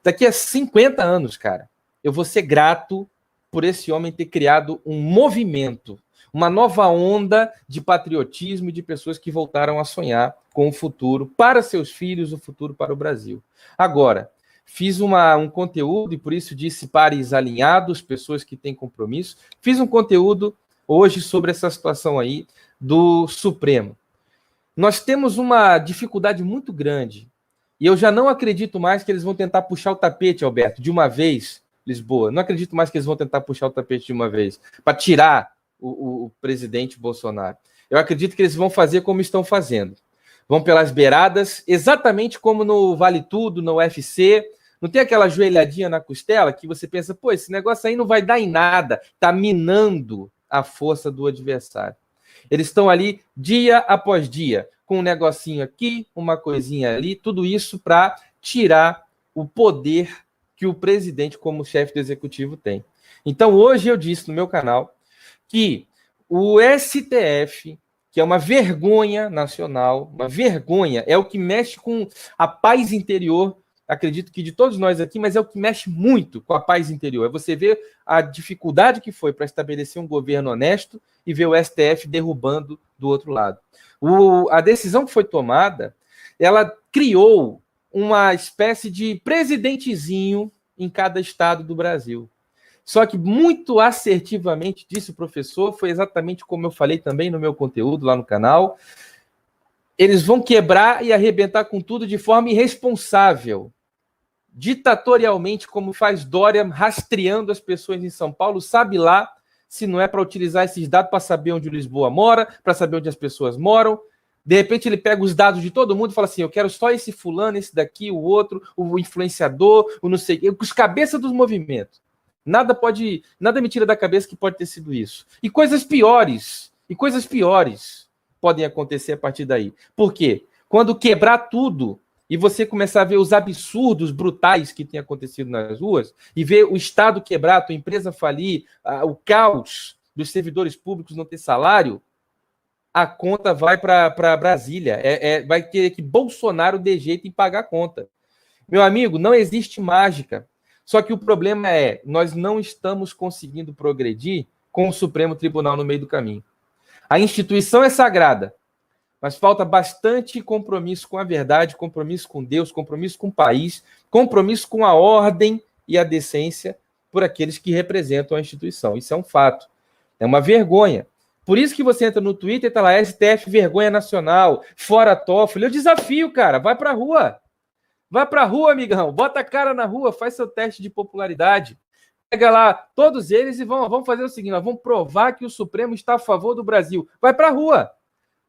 daqui a 50 anos, cara, eu vou ser grato por esse homem ter criado um movimento, uma nova onda de patriotismo e de pessoas que voltaram a sonhar com o futuro para seus filhos, o futuro para o Brasil. Agora, fiz um conteúdo, e por isso disse pares alinhados, pessoas que têm compromisso. Fiz um conteúdo hoje sobre essa situação aí do Supremo. Nós temos uma dificuldade muito grande, e eu já não acredito mais que eles vão tentar puxar o tapete, Alberto, de uma vez, Lisboa. Não acredito mais que eles vão tentar puxar o tapete de uma vez, para tirar o presidente Bolsonaro. Eu acredito que eles vão fazer como estão fazendo. Vão pelas beiradas, exatamente como no Vale Tudo, no UFC. Não tem aquela joelhadinha na costela que você pensa, pô, esse negócio aí não vai dar em nada. Está minando a força do adversário. Eles estão ali dia após dia, com um negocinho aqui, uma coisinha ali, tudo isso para tirar o poder que o presidente, como chefe do executivo, tem. Então, hoje eu disse no meu canal que o STF, que é uma vergonha nacional, uma vergonha, é o que mexe com a paz interior, acredito que de todos nós aqui, mas é o que mexe muito com a paz interior. É você ver a dificuldade que foi para estabelecer um governo honesto e ver o STF derrubando do outro lado. A decisão que foi tomada ela criou uma espécie de presidentezinho em cada estado do Brasil. Só que muito assertivamente, disse o professor, foi exatamente como eu falei também no meu conteúdo lá no canal, eles vão quebrar e arrebentar com tudo de forma irresponsável, ditatorialmente, como faz Dória, rastreando as pessoas em São Paulo, sabe lá se não é para utilizar esses dados para saber onde o Lisboa mora, para saber onde as pessoas moram. De repente ele pega os dados de todo mundo e fala assim, eu quero só esse fulano, esse daqui, o outro, o influenciador, o não sei o quê, os cabeças dos movimentos. Nada me tira da cabeça que pode ter sido isso. E coisas piores podem acontecer a partir daí. Por quê? Quando quebrar tudo e você começar a ver os absurdos brutais que tem acontecido nas ruas e ver o Estado quebrar, a tua empresa falir, o caos dos servidores públicos não ter salário, a conta vai para Brasília. Vai ter que Bolsonaro dê jeito em pagar a conta. Meu amigo, não existe mágica. Só que o problema é, nós não estamos conseguindo progredir com o Supremo Tribunal no meio do caminho. A instituição é sagrada, mas falta bastante compromisso com a verdade, compromisso com Deus, compromisso com o país, compromisso com a ordem e a decência por aqueles que representam a instituição. Isso é um fato. É uma vergonha. Por isso que você entra no Twitter e tá lá, STF, vergonha nacional, fora Toffoli. Eu desafio, cara, vai pra rua. Vai pra rua, amigão. Bota a cara na rua, faz seu teste de popularidade. Pega lá todos eles e vamos fazer o seguinte, nós vamos provar que o Supremo está a favor do Brasil. Vai pra rua.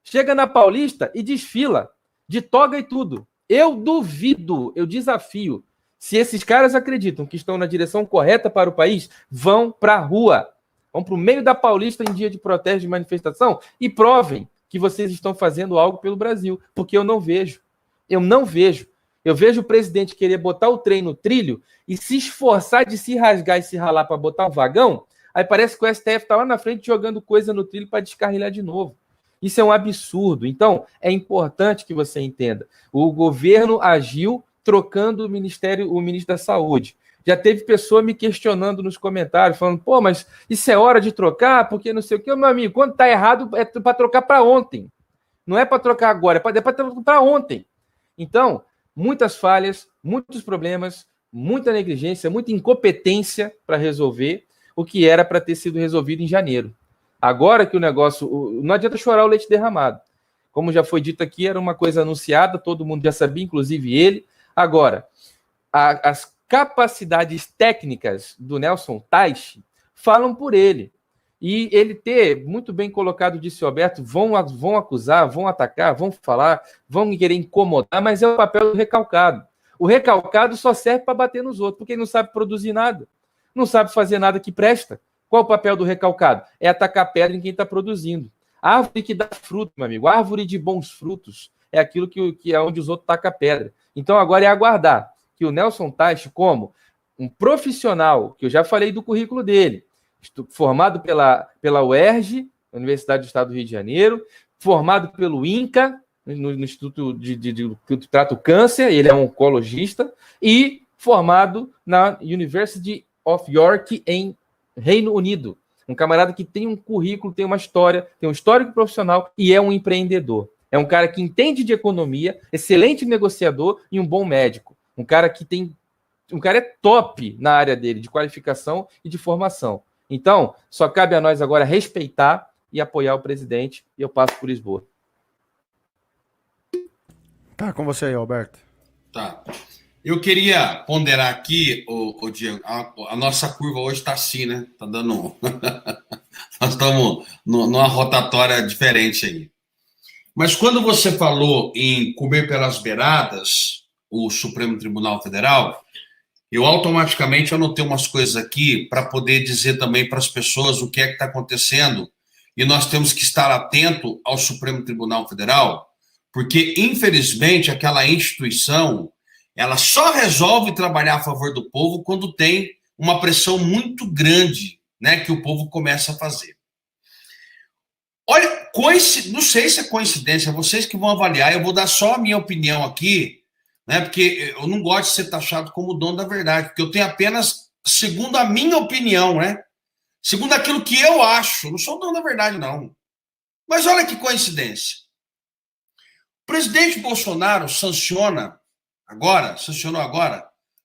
Chega na Paulista e desfila, de toga e tudo. Eu duvido, eu desafio. Se esses caras acreditam que estão na direção correta para o país, vão pra rua. Vão para o meio da Paulista em dia de protesto, de manifestação e provem que vocês estão fazendo algo pelo Brasil, porque eu não vejo. Eu não vejo. Eu vejo o presidente querer botar o trem no trilho e se esforçar de se rasgar e se ralar para botar um vagão, aí parece que o STF está lá na frente jogando coisa no trilho para descarrilhar de novo. Isso é um absurdo. Então, é importante que você entenda. O governo agiu trocando o ministro da Saúde. Já teve pessoa me questionando nos comentários, falando, pô, mas isso é hora de trocar, porque não sei o quê. Meu amigo, quando está errado, é para trocar para ontem. Não é para trocar agora, é para trocar para ontem. Então, muitas falhas, muitos problemas, muita negligência, muita incompetência para resolver o que era para ter sido resolvido em janeiro. Agora que o negócio... Não adianta chorar o leite derramado. Como já foi dito aqui, era uma coisa anunciada, todo mundo já sabia, inclusive ele. Agora, as capacidades técnicas do Nelson Teich falam por ele. E ele ter muito bem colocado, disse o Alberto, vão acusar, vão atacar, vão falar, vão querer incomodar, mas é o papel do recalcado. O recalcado só serve para bater nos outros, porque ele não sabe produzir nada, não sabe fazer nada que presta. Qual o papel do recalcado? É atacar pedra em quem está produzindo. Árvore que dá fruto, meu amigo, árvore de bons frutos, é aquilo que é onde os outros tacam pedra. Então agora é aguardar que o Nelson Teich, como um profissional, que eu já falei do currículo dele, formado pela UERJ, Universidade do Estado do Rio de Janeiro, formado pelo INCA, no Instituto que trata o câncer, ele é um oncologista, e formado na University of York, em Reino Unido. Um camarada que tem um currículo, tem uma história, tem um histórico profissional e é um empreendedor. É um cara que entende de economia, excelente negociador e um bom médico. Um cara é top na área dele, de qualificação e de formação. Então, só cabe a nós agora respeitar e apoiar o presidente, e eu passo por Lisboa. Tá com você aí, Alberto. Tá. Eu queria ponderar aqui, o Diego, a nossa curva hoje está assim, né? Tá dando... Nós estamos numa rotatória diferente aí. Mas quando você falou em comer pelas beiradas, o Supremo Tribunal Federal, eu automaticamente anotei umas coisas aqui para poder dizer também para as pessoas o que é que está acontecendo, e nós temos que estar atento ao Supremo Tribunal Federal, porque, infelizmente, aquela instituição, ela só resolve trabalhar a favor do povo quando tem uma pressão muito grande, né, que o povo começa a fazer. Olha, não sei se é coincidência, vocês que vão avaliar, eu vou dar só a minha opinião aqui, né, porque eu não gosto de ser taxado como dono da verdade, porque eu tenho apenas, segundo a minha opinião, né, segundo aquilo que eu acho, não sou dono da verdade, não. Mas olha que coincidência. presidente Bolsonaro sancionou agora, não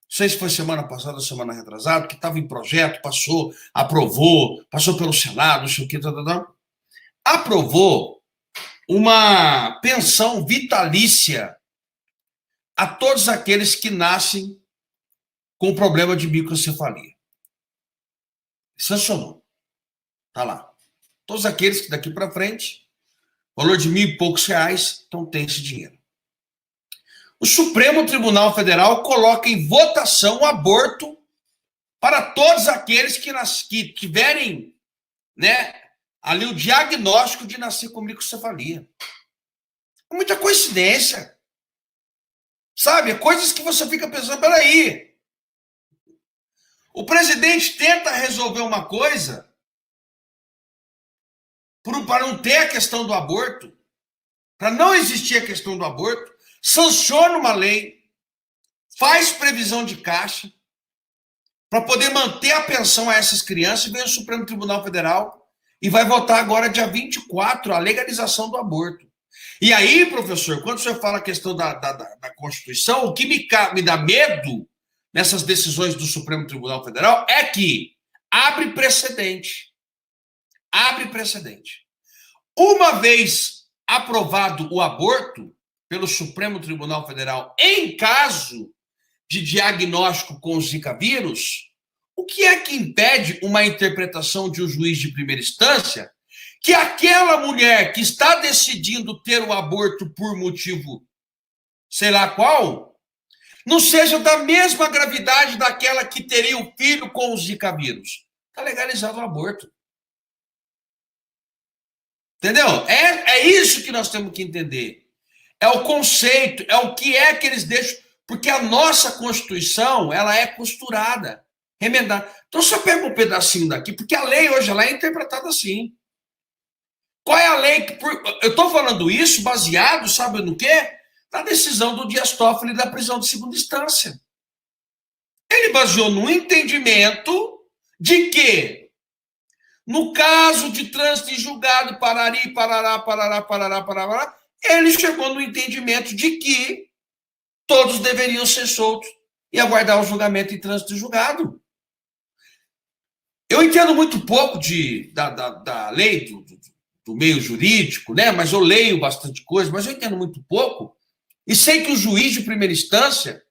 sei se foi semana passada ou semana retrasada, que estava em projeto, aprovou, passou pelo Senado, não sei o que, aprovou uma pensão vitalícia a todos aqueles que nascem com problema de microcefalia. Sancionou. Está lá. Todos aqueles que daqui para frente, valor de R$1.000 e poucos, então tem esse dinheiro. O Supremo Tribunal Federal coloca em votação o aborto para todos aqueles que tiverem, né, ali o diagnóstico de nascer com microcefalia. É muita coincidência. Sabe? Coisas que você fica pensando, peraí. O presidente tenta resolver uma coisa para não ter a questão do aborto, para não existir a questão do aborto, sanciona uma lei, faz previsão de caixa para poder manter a pensão a essas crianças, e vem o Supremo Tribunal Federal e vai votar agora, dia 24, a legalização do aborto. E aí, professor, quando o senhor fala a questão da Constituição, o que me dá medo nessas decisões do Supremo Tribunal Federal é que abre precedente. Abre precedente. Uma vez aprovado o aborto pelo Supremo Tribunal Federal em caso de diagnóstico com o Zika vírus, o que é que impede uma interpretação de um juiz de primeira instância que aquela mulher que está decidindo ter o aborto por motivo, sei lá qual, não seja da mesma gravidade daquela que teria o filho com o Zika vírus? Está legalizado o aborto. Entendeu? É isso que nós temos que entender. É o conceito, é o que é que eles deixam, porque a nossa Constituição, ela é costurada, remendada. Então, só pega um pedacinho daqui, porque a lei hoje ela é interpretada assim. Qual é a lei que... Eu estou falando isso baseado, sabe no quê? Na decisão do Dias Toffoli da prisão de segunda instância. Ele baseou no entendimento de que, no caso de trânsito em julgado, parari, parará, ele chegou no entendimento de que todos deveriam ser soltos e aguardar o julgamento em trânsito em julgado. Eu entendo muito pouco da lei do meio jurídico, né? Mas eu leio bastante coisa, mas eu entendo muito pouco e sei que o juiz de primeira instância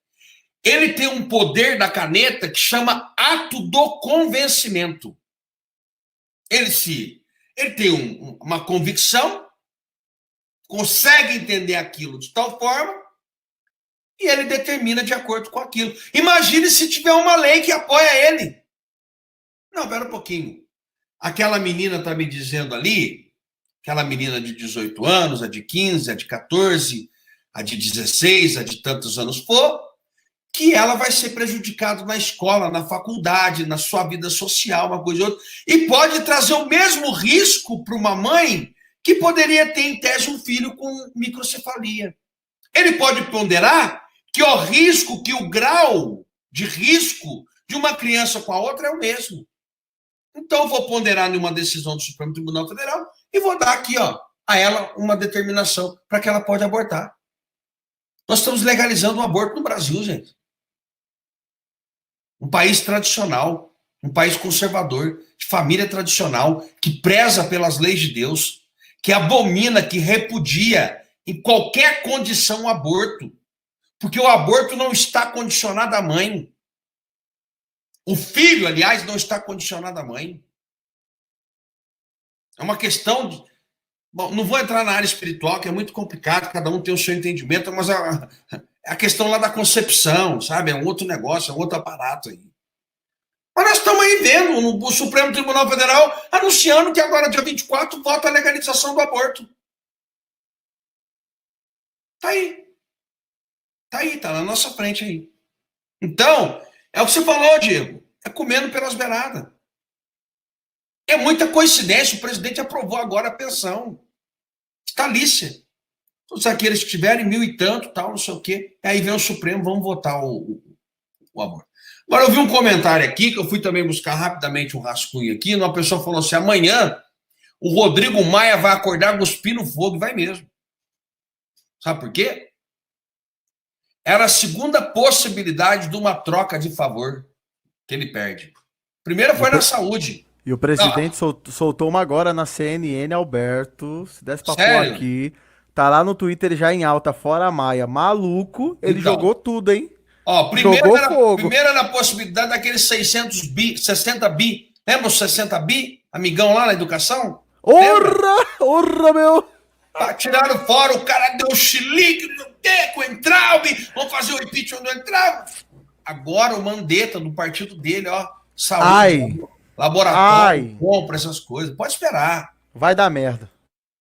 ele tem um poder da caneta que chama ato do convencimento. Ele tem uma convicção, consegue entender aquilo de tal forma e ele determina de acordo com aquilo. Imagine se tiver uma lei que apoia ele. Não, pera um pouquinho. Aquela menina está me dizendo ali, aquela menina de 18 anos, a de 15, a de 14, a de 16, a de tantos anos for, que ela vai ser prejudicada na escola, na faculdade, na sua vida social, uma coisa ou outra, e pode trazer o mesmo risco para uma mãe que poderia ter, em tese, um filho com microcefalia. Ele pode ponderar que o grau de risco de uma criança com a outra é o mesmo. Então, eu vou ponderar em uma decisão do Supremo Tribunal Federal e vou dar aqui, a ela uma determinação para que ela pode abortar. Nós estamos legalizando o aborto no Brasil, gente. Um país tradicional, um país conservador, de família tradicional, que preza pelas leis de Deus, que abomina, que repudia em qualquer condição o aborto. Porque o aborto não está condicionado à mãe. O filho, aliás, não está condicionado à mãe. É uma questão de... Bom, não vou entrar na área espiritual, que é muito complicado, cada um tem o seu entendimento, mas é a questão lá da concepção, sabe? É um outro negócio, é um outro aparato aí. Mas nós estamos aí vendo o Supremo Tribunal Federal anunciando que agora, dia 24, vota a legalização do aborto. Tá aí. Tá aí, tá na nossa frente aí. Então, é o que você falou, Diego. É comendo pelas beiradas. É muita coincidência. O presidente aprovou agora a pensão vitalícia. Todos aqueles que tiverem 1.000 e tanto, tal, não sei o quê. Aí vem o Supremo, vamos votar o aborto. Agora, eu vi um comentário aqui, que eu fui também buscar rapidamente um rascunho aqui. Uma pessoa falou assim: amanhã o Rodrigo Maia vai acordar cuspindo fogo. Vai mesmo. Sabe por quê? Era a segunda possibilidade de uma troca de favor que ele perde. Primeiro foi na saúde. E o presidente soltou uma agora na CNN, Alberto. Se desse pra pôr Sério? aqui. Tá lá no Twitter já em alta, fora a Maia. Maluco, ele Então. jogou tudo, hein? Ó, Jogou fogo. primeiro era a possibilidade daqueles 600 bi, 60 bi. Lembra os 60 bi? Amigão lá na educação? Orra, meu! Tiraram fora, o cara deu um chilique, com o Entraub, vamos fazer o impeachment do Entraub. Agora o Mandetta, do partido dele, ó, saúde, laboratório, compra essas coisas. Pode esperar. Vai dar merda.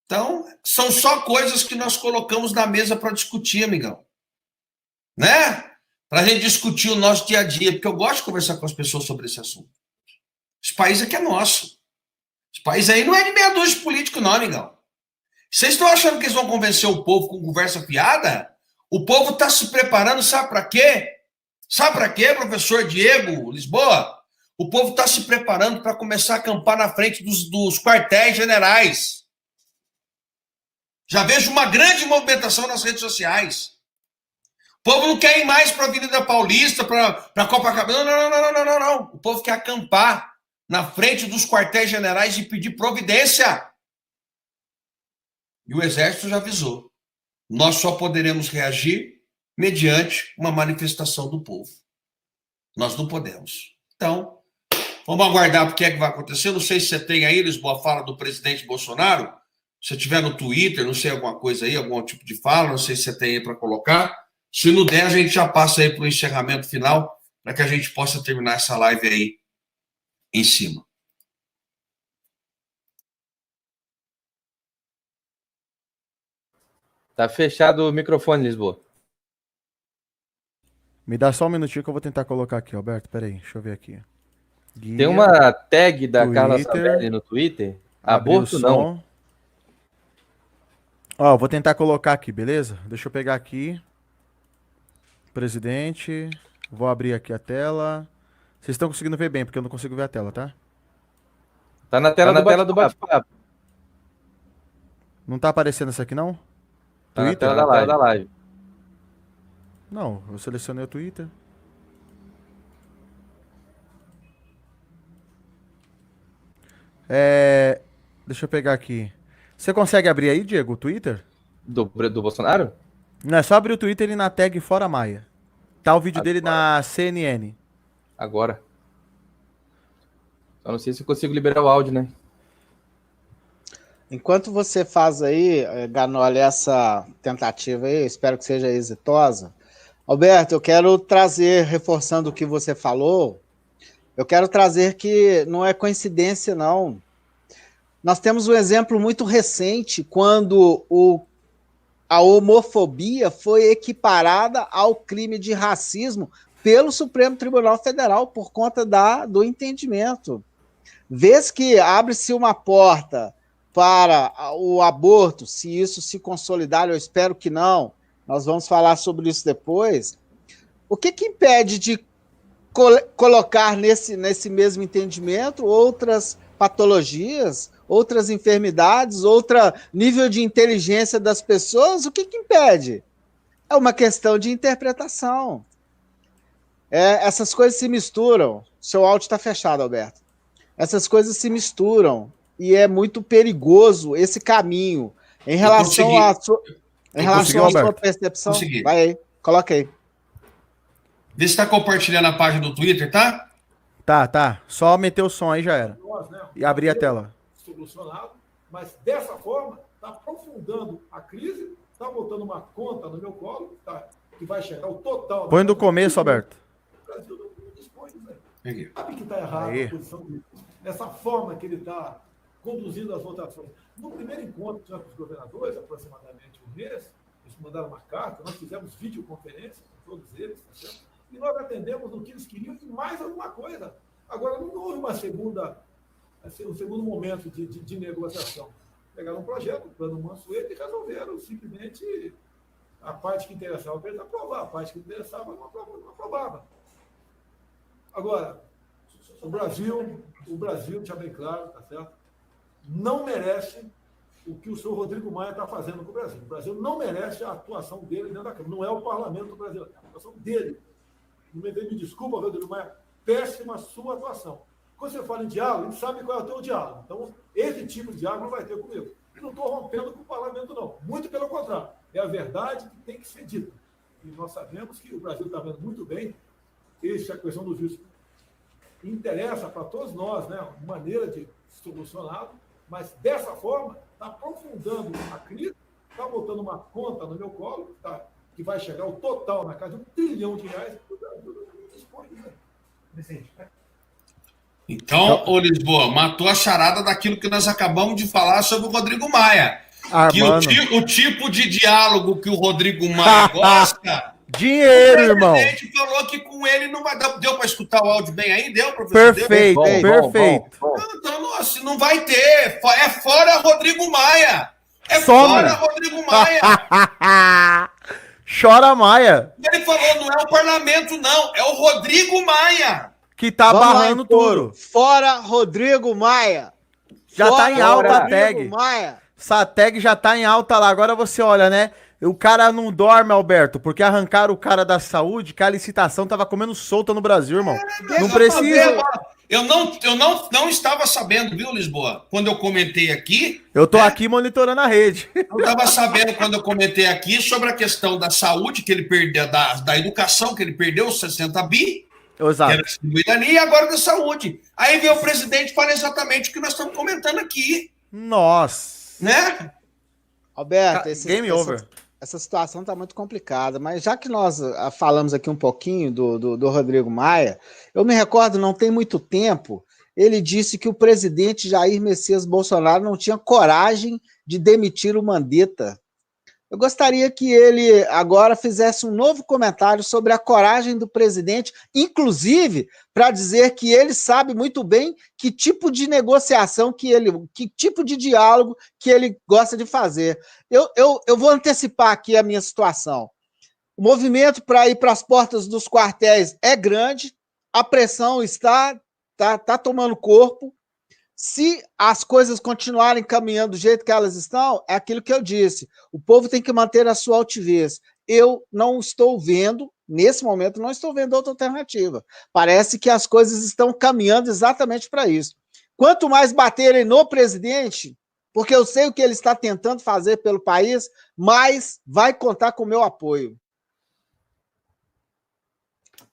Então, são só coisas que nós colocamos na mesa para discutir, amigão. Né? Para a gente discutir o nosso dia a dia, porque eu gosto de conversar com as pessoas sobre esse assunto. Esse país aqui é nosso. Esse país aí não é de meia dúzia de político, não, amigão. Vocês estão achando que eles vão convencer o povo com conversa fiada? O povo está se preparando, sabe para quê? Sabe para quê, professor Diego Lisboa? O povo está se preparando para começar a acampar na frente dos quartéis generais. Já vejo uma grande movimentação nas redes sociais. O povo não quer ir mais para a Avenida Paulista, para Copacabana. Não. O povo quer acampar na frente dos quartéis generais e pedir providência. E o Exército já avisou. Nós só poderemos reagir mediante uma manifestação do povo. Nós não podemos. Então, vamos aguardar o que é que vai acontecer. Não sei se você tem aí, Lisboa, a fala do presidente Bolsonaro. Se tiver no Twitter, não sei, alguma coisa aí, algum tipo de fala, não sei se você tem aí para colocar. Se não der, a gente já passa aí para o encerramento final, para que a gente possa terminar essa live aí em cima. Tá fechado o microfone, Lisboa. Me dá só um minutinho que eu vou tentar colocar aqui, Alberto. Pera aí, deixa eu ver aqui. Guia, Tem uma tag da Twitter, Carla Zambelli no Twitter. abrir o Aborto não. som. Ó, eu vou tentar colocar aqui, beleza? Deixa eu pegar aqui. Presidente. Vou abrir aqui a tela. Vocês estão conseguindo ver bem, porque eu não consigo ver a tela, tá? Tá na tela do bate-papo. Não tá aparecendo essa aqui, não? Tá na tela da live. Não, eu selecionei o Twitter. Deixa eu pegar aqui. Você consegue abrir aí, Diego, o Twitter? Do Bolsonaro? Não, é só abrir o Twitter e na tag Fora Maia. Tá o vídeo dele na CNN. Agora. Só não sei se eu consigo liberar o áudio, né? Enquanto você faz aí, Ganoli, essa tentativa aí, espero que seja exitosa. Alberto, eu quero trazer, reforçando o que você falou, eu quero trazer que não é coincidência, não. Nós temos um exemplo muito recente, quando a homofobia foi equiparada ao crime de racismo pelo Supremo Tribunal Federal, por conta do entendimento. Vez que abre-se uma porta para o aborto, se isso se consolidar, eu espero que não, nós vamos falar sobre isso depois. O que impede de colocar nesse mesmo entendimento outras patologias, outras enfermidades, outro nível de inteligência das pessoas? O que impede? É uma questão de interpretação. Essas coisas se misturam. Seu áudio está fechado, Alberto. Essas coisas se misturam e é muito perigoso esse caminho. Em relação à sua percepção, Consegui. vai aí, coloca aí. Vê se está compartilhando a página do Twitter, tá? Tá. Só meter o som aí já era. E abrir a tela. Solucionado, mas dessa forma está aprofundando a crise, está botando uma conta no meu colo, que vai chegar o total. Põe do começo, Alberto. O Brasil não dispõe disso aí. Sabe que está errado a posição dele? Essa forma que ele está conduzindo as votações. No primeiro encontro com os governadores, aproximadamente um mês, eles mandaram uma carta, nós fizemos videoconferência com todos eles, tá certo? E nós atendemos no que eles queriam e mais alguma coisa. Agora, não houve um segundo momento de negociação. Pegaram um projeto, o plano Mansueto, e resolveram simplesmente a parte que interessava para eles aprovar, a parte que interessava não aprovava. Agora, o Brasil, deixa bem claro, tá certo? Não merece o que o senhor Rodrigo Maia está fazendo com o Brasil. O Brasil não merece a atuação dele dentro da Câmara. Não é o parlamento brasileiro, é a atuação dele. Me desculpa, Rodrigo Maia, péssima sua atuação. Quando você fala em diálogo, a gente sabe qual é o teu diálogo. Então, esse tipo de diálogo não vai ter comigo. Eu não estou rompendo com o parlamento, não. Muito pelo contrário. É a verdade que tem que ser dita. E nós sabemos que o Brasil está vendo muito bem essa questão do juiz. Interessa para todos nós, né, uma maneira de solucioná-lo, mas dessa forma está aprofundando a crise, está botando uma conta no meu colo, que vai chegar ao total na casa de R$1 trilhão. Então, ô Lisboa, matou a charada daquilo que nós acabamos de falar sobre o Rodrigo Maia. Que o tipo de diálogo que o Rodrigo Maia gosta... Dinheiro, irmão. O presidente falou que com ele não vai dar. Deu para escutar o áudio bem aí? Deu, professor? Perfeito, perfeito. Então, nossa, não vai ter. É fora Rodrigo Maia. Fora Rodrigo Maia. Chora Maia. Ele falou, não é o parlamento, não. É o Rodrigo Maia. Que tá barrando tudo. Fora Rodrigo Maia. Já fora tá em alta a tag. Maia. Essa tag já tá em alta lá. Agora você olha, né? O cara não dorme, Alberto, porque arrancaram o cara da saúde, que a licitação tava comendo solta no Brasil, irmão. Não precisa. Eu não estava sabendo, viu, Lisboa? Quando eu comentei aqui... Eu tô aqui monitorando a rede. Eu estava sabendo quando eu comentei aqui sobre a questão da saúde, que ele perdeu, da educação, que ele perdeu os 60 bi, exato, que era distribuído ali, e agora da saúde. Aí veio o presidente e fala exatamente o que nós estamos comentando aqui. Nossa. Né? Alberto, game over. Essa situação está muito complicada, mas já que nós falamos aqui um pouquinho do Rodrigo Maia, eu me recordo, não tem muito tempo, ele disse que o presidente Jair Messias Bolsonaro não tinha coragem de demitir o Mandetta. Eu gostaria que ele agora fizesse um novo comentário sobre a coragem do presidente, inclusive para dizer que ele sabe muito bem que tipo de negociação que tipo de diálogo que ele gosta de fazer. Eu vou antecipar aqui a minha situação. O movimento para ir para as portas dos quartéis é grande, a pressão está tomando corpo. Se as coisas continuarem caminhando do jeito que elas estão, é aquilo que eu disse. O povo tem que manter a sua altivez. Eu não estou vendo, nesse momento, não estou vendo outra alternativa. Parece que as coisas estão caminhando exatamente para isso. Quanto mais baterem no presidente, porque eu sei o que ele está tentando fazer pelo país, mais vai contar com o meu apoio.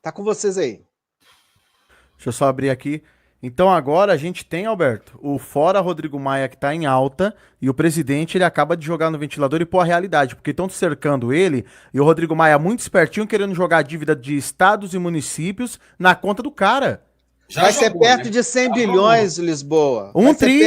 Tá com vocês aí. Deixa eu só abrir aqui. Então agora a gente tem, Alberto, o fora Rodrigo Maia que tá em alta e o presidente ele acaba de jogar no ventilador e pôr a realidade, porque estão cercando ele e o Rodrigo Maia muito espertinho querendo jogar a dívida de estados e municípios na conta do cara. Vai ser perto de 100 bilhões, Lisboa. Um tri.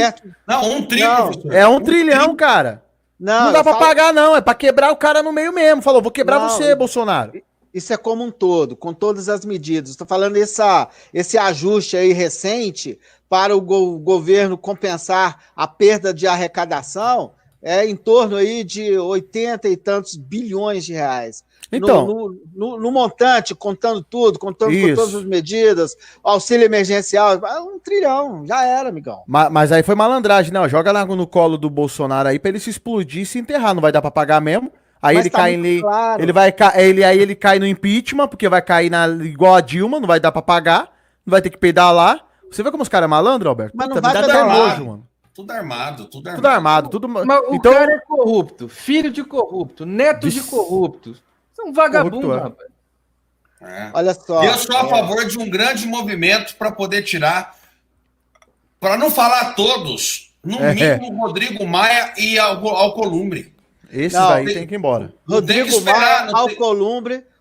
Não, um tri, professor. É um trilhão, cara. Não dá pra pagar, não. É pra quebrar o cara no meio mesmo. Falou, vou quebrar você, Bolsonaro. Isso é como um todo, com todas as medidas. Estou falando esse ajuste aí recente para o governo compensar a perda de arrecadação é em torno aí de 80 e tantos bilhões de reais. Então, no montante, contando tudo, contando com todas as medidas, auxílio emergencial, 1 trilhão, já era, amigão. Mas aí foi malandragem, né? Joga lá no colo do Bolsonaro aí para ele se explodir e se enterrar, não vai dar para pagar mesmo. Aí ele cai claro. ele cai no impeachment, porque vai cair igual a Dilma, não vai dar pra pagar, não vai ter que pedalar. Você vê como os caras é malandro, Alberto? Mas não vai dar nojo, mano. Tudo armado. Mas então, o cara é corrupto, filho de corrupto, neto de corrupto. São vagabundos, rapaz. Olha só. Eu sou a favor de um grande movimento para poder tirar, para não falar todos, no mínimo Rodrigo Maia e Alcolumbre. Esses aí tem que ir embora. Rodrigo Maia,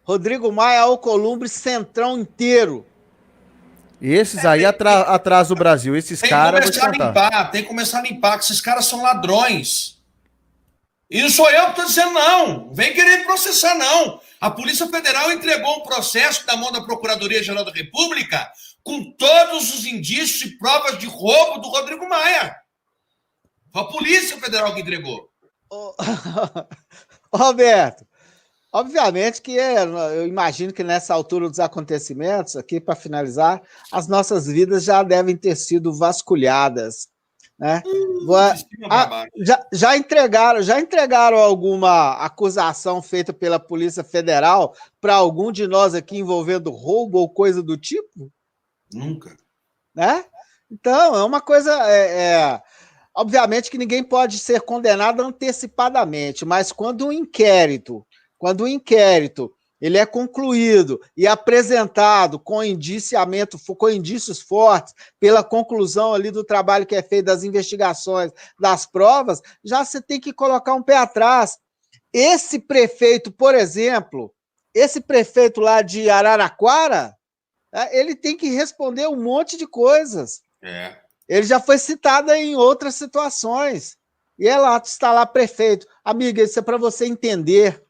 Rodrigo Maia, Alcolumbre, Centrão inteiro. Esses aí atrás do Brasil. Esses caras. Tem que começar a limpar, que esses caras são ladrões. E não sou eu que estou dizendo, não. Vem querer processar, não. A Polícia Federal entregou um processo na mão da Procuradoria-Geral da República com todos os indícios e provas de roubo do Rodrigo Maia. Foi a Polícia Federal que entregou. Roberto, obviamente que eu imagino que nessa altura dos acontecimentos, aqui para finalizar, as nossas vidas já devem ter sido vasculhadas. né? Babaca. Já entregaram alguma acusação feita pela Polícia Federal para algum de nós aqui envolvendo roubo ou coisa do tipo? Nunca. Né? Então, é uma coisa. Obviamente que ninguém pode ser condenado antecipadamente, mas quando o inquérito ele é concluído e apresentado com indícios fortes pela conclusão ali do trabalho que é feito, das investigações, das provas, já você tem que colocar um pé atrás. Esse prefeito, por exemplo, esse prefeito lá de Araraquara, ele tem que responder um monte de coisas. Ele já foi citado em outras situações. E está lá prefeito. Amiga, isso é para você entender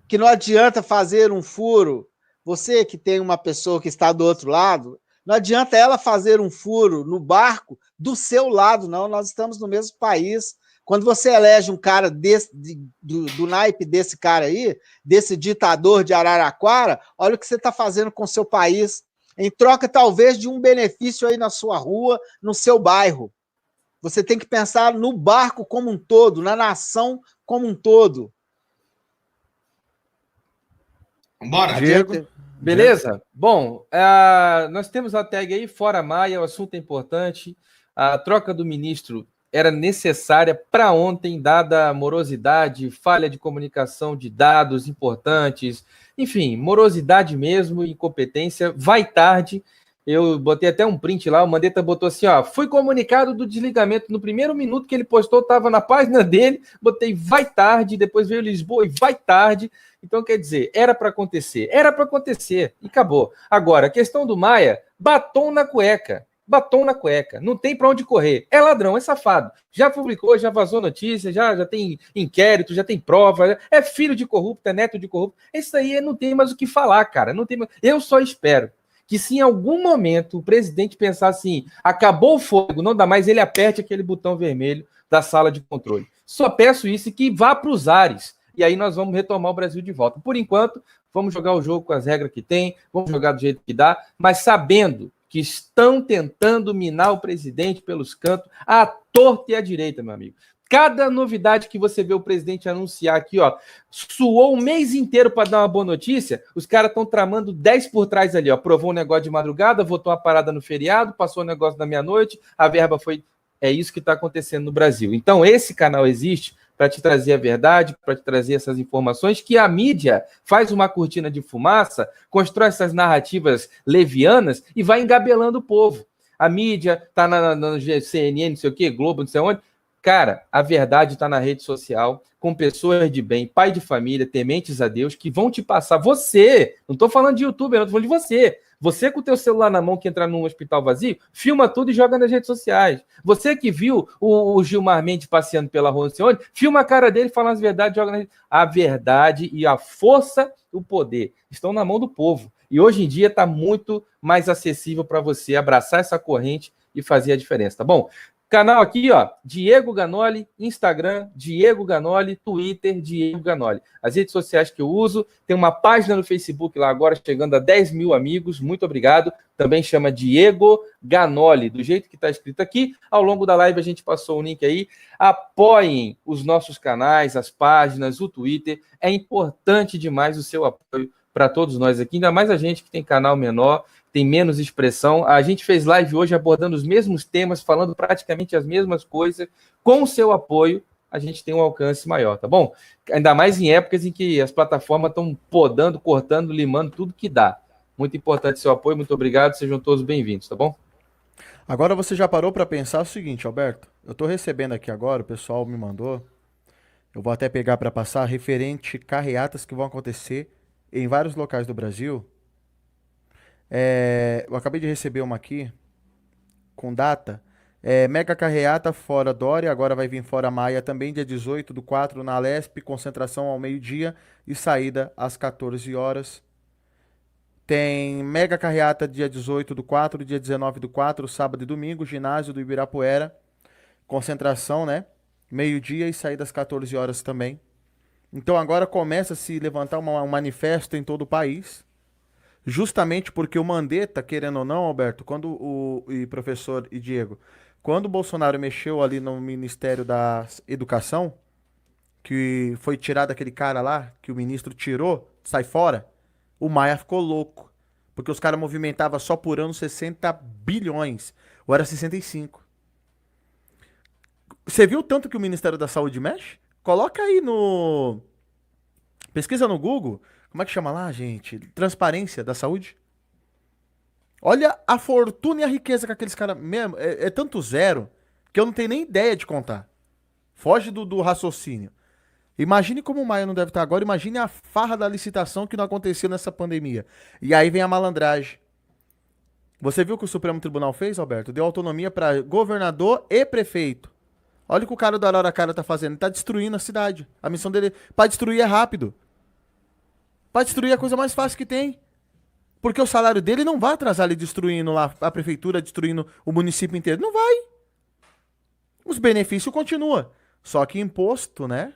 que não adianta fazer um furo. Você que tem uma pessoa que está do outro lado, não adianta ela fazer um furo no barco do seu lado, não. Nós estamos no mesmo país. Quando você elege um cara do naipe desse cara aí, desse ditador de Araraquara, olha o que você está fazendo com o seu país, em troca talvez de um benefício aí na sua rua, no seu bairro. Você tem que pensar no barco como um todo, na nação como um todo. Bora, Diego. Beleza? Bom, nós temos a tag aí, fora Maia, o assunto é importante. A troca do ministro era necessária para ontem, dada a morosidade, falha de comunicação de dados importantes, enfim, morosidade mesmo, incompetência, vai tarde. Eu botei até um print lá, o Mandetta botou assim, ó, fui comunicado do desligamento no primeiro minuto que ele postou, estava na página dele, botei vai tarde, depois veio Lisboa e vai tarde. Então, quer dizer, era para acontecer e acabou. Agora, a questão do Maia, batom na cueca, não tem para onde correr, é ladrão, é safado, já publicou, já vazou notícia, já tem inquérito, já tem prova, é filho de corrupto, é neto de corrupto, isso aí não tem mais o que falar, cara, não tem mais... Eu só espero que se em algum momento o presidente pensar assim, acabou o fogo, não dá mais, ele aperte aquele botão vermelho da sala de controle. Só peço isso e que vá para os ares. E aí nós vamos retomar o Brasil de volta. Por enquanto, vamos jogar o jogo com as regras que tem, vamos jogar do jeito que dá, mas sabendo que estão tentando minar o presidente pelos cantos, à torta e à direita, meu amigo. Cada novidade que você vê o presidente anunciar aqui, ó, suou um mês inteiro para dar uma boa notícia, os caras estão tramando 10 por trás ali, ó. Aprovou um negócio de madrugada, votou uma parada no feriado, passou um negócio da meia-noite, a verba foi... É isso que está acontecendo no Brasil. Então, esse canal existe para te trazer a verdade, para te trazer essas informações, que a mídia faz uma cortina de fumaça, constrói essas narrativas levianas e vai engabelando o povo. A mídia está na CNN, não sei o quê, Globo, não sei onde. Cara, a verdade está na rede social, com pessoas de bem, pai de família, tementes a Deus, que vão te passar. Você, não estou falando de youtuber, não estou falando de você. Você com o teu celular na mão que entrar num hospital vazio, filma tudo e joga nas redes sociais. Você que viu o Gilmar Mendes passeando pela rua, não sei onde, filma a cara dele, fala as verdades, joga nas redes. A verdade e a força, o poder, estão na mão do povo. E hoje em dia está muito mais acessível para você abraçar essa corrente e fazer a diferença, tá bom? Canal aqui, ó, Diego Ganoli, Instagram, Diego Ganoli, Twitter, Diego Ganoli. As redes sociais que eu uso, tem uma página no Facebook lá agora, chegando a 10 mil amigos, muito obrigado. Também chama Diego Ganoli, do jeito que está escrito aqui. Ao longo da live a gente passou o link aí. Apoiem os nossos canais, as páginas, o Twitter. É importante demais o seu apoio para todos nós aqui, ainda mais a gente que tem canal menor, tem menos expressão. A gente fez live hoje abordando os mesmos temas, falando praticamente as mesmas coisas. Com o seu apoio, a gente tem um alcance maior, tá bom? Ainda mais em épocas em que as plataformas estão podando, cortando, limando tudo que dá. Muito importante seu apoio, muito obrigado, sejam todos bem-vindos, tá bom? Agora você já parou para pensar o seguinte, Alberto? Eu tô recebendo aqui agora, o pessoal me mandou, eu vou até pegar para passar, referente carreatas que vão acontecer em vários locais do Brasil. Eu acabei de receber uma aqui, com data, mega carreata fora Dória, agora vai vir fora Maia também, dia 18/4 na Alesp, concentração ao meio-dia e saída às 14 horas. Tem mega carreata dia 18/4, dia 19/4, sábado e domingo, ginásio do Ibirapuera, concentração, né? Meio-dia e saída às 14 horas também. Então agora começa a se levantar um manifesto em todo o país, justamente porque o Mandetta, querendo ou não, Alberto, e professor e Diego, quando o Bolsonaro mexeu ali no Ministério da Educação, que foi tirado aquele cara lá, que o ministro tirou, sai fora, o Maia ficou louco. Porque os caras movimentavam só por ano 60 bilhões. Ou era 65. Você viu o tanto que o Ministério da Saúde mexe? Coloca aí no... Pesquisa no Google. Como é que chama lá, gente? Transparência da saúde. Olha a fortuna e a riqueza que aqueles caras... Mesmo, é tanto zero que eu não tenho nem ideia de contar. Foge do raciocínio. Imagine como o Maia não deve estar agora. Imagine a farra da licitação que não aconteceu nessa pandemia. E aí vem a malandragem. Você viu o que o Supremo Tribunal fez, Alberto? Deu autonomia para governador e prefeito. Olha o que o cara do Araraquara tá fazendo. Ele tá destruindo a cidade. A missão dele para destruir é rápido. Para destruir é a coisa mais fácil que tem. Porque o salário dele não vai atrasar ele destruindo lá a prefeitura, destruindo o município inteiro. Não vai. Os benefícios continuam. Só que imposto, né?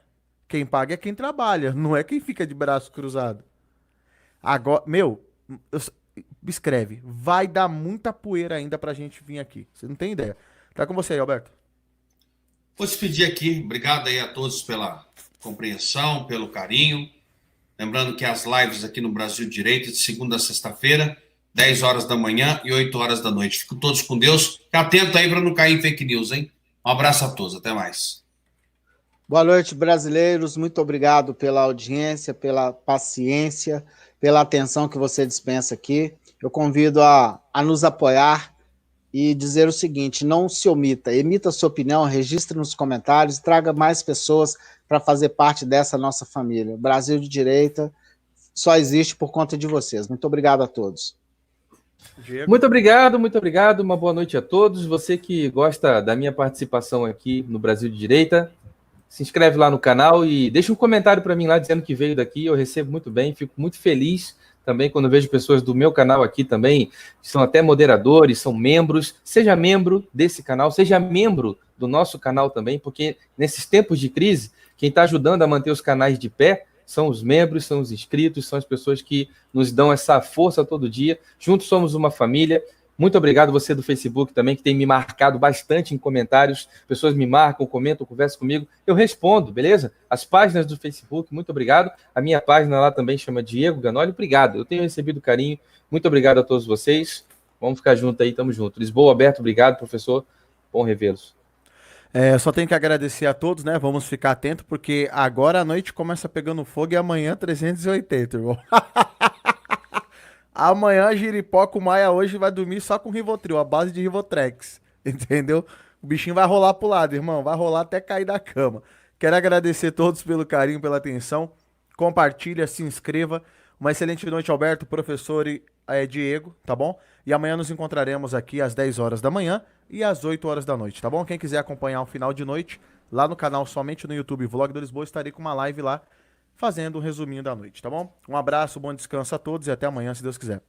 Quem paga é quem trabalha, não é quem fica de braço cruzado. Agora, escreve. Vai dar muita poeira ainda pra gente vir aqui. Você não tem ideia. Tá com você aí, Alberto. Vou despedir aqui. Obrigado aí a todos pela compreensão, pelo carinho. Lembrando que as lives aqui no Brasil Direito, de segunda a sexta-feira, 10 horas da manhã e 8 horas da noite. Fiquem todos com Deus. Fique atento aí para não cair em fake news, hein? Um abraço a todos. Até mais. Boa noite, brasileiros. Muito obrigado pela audiência, pela paciência, pela atenção que você dispensa aqui. Eu convido a nos apoiar e dizer o seguinte: não se omita, emita sua opinião, registre nos comentários, traga mais pessoas para fazer parte dessa nossa família. O Brasil de Direita só existe por conta de vocês. Muito obrigado a todos. Diego. Muito obrigado. Uma boa noite a todos. Você que gosta da minha participação aqui no Brasil de Direita, se inscreve lá no canal e deixa um comentário para mim lá dizendo que veio daqui. Eu recebo muito bem, fico muito feliz também quando vejo pessoas do meu canal aqui também, que são até moderadores, são membros. Seja membro desse canal, seja membro do nosso canal também, porque nesses tempos de crise, quem está ajudando a manter os canais de pé são os membros, são os inscritos, são as pessoas que nos dão essa força todo dia. Juntos somos uma família. Muito obrigado você do Facebook também, que tem me marcado bastante em comentários. Pessoas me marcam, comentam, conversam comigo. Eu respondo, beleza? As páginas do Facebook, muito obrigado. A minha página lá também chama Diego Ganoli. Obrigado, eu tenho recebido carinho. Muito obrigado a todos vocês. Vamos ficar junto aí, tamo junto. Lisboa, Alberto, obrigado, professor. Bom revê-los. Só tenho que agradecer a todos, né? Vamos ficar atentos, porque agora a noite começa pegando fogo e amanhã 380, irmão. Amanhã, Giripoca, o Maia hoje vai dormir só com Rivotril, a base de Rivotrex, entendeu? O bichinho vai rolar pro lado, irmão, vai rolar até cair da cama. Quero agradecer a todos pelo carinho, pela atenção. Compartilha, se inscreva. Uma excelente noite, Alberto, professor e Diego, tá bom? E amanhã nos encontraremos aqui às 10 horas da manhã e às 8 horas da noite, tá bom? Quem quiser acompanhar o final de noite, lá no canal, somente no YouTube, Vlog do Lisboa, estarei com uma live lá, fazendo um resuminho da noite, tá bom? Um abraço, bom descanso a todos e até amanhã, se Deus quiser.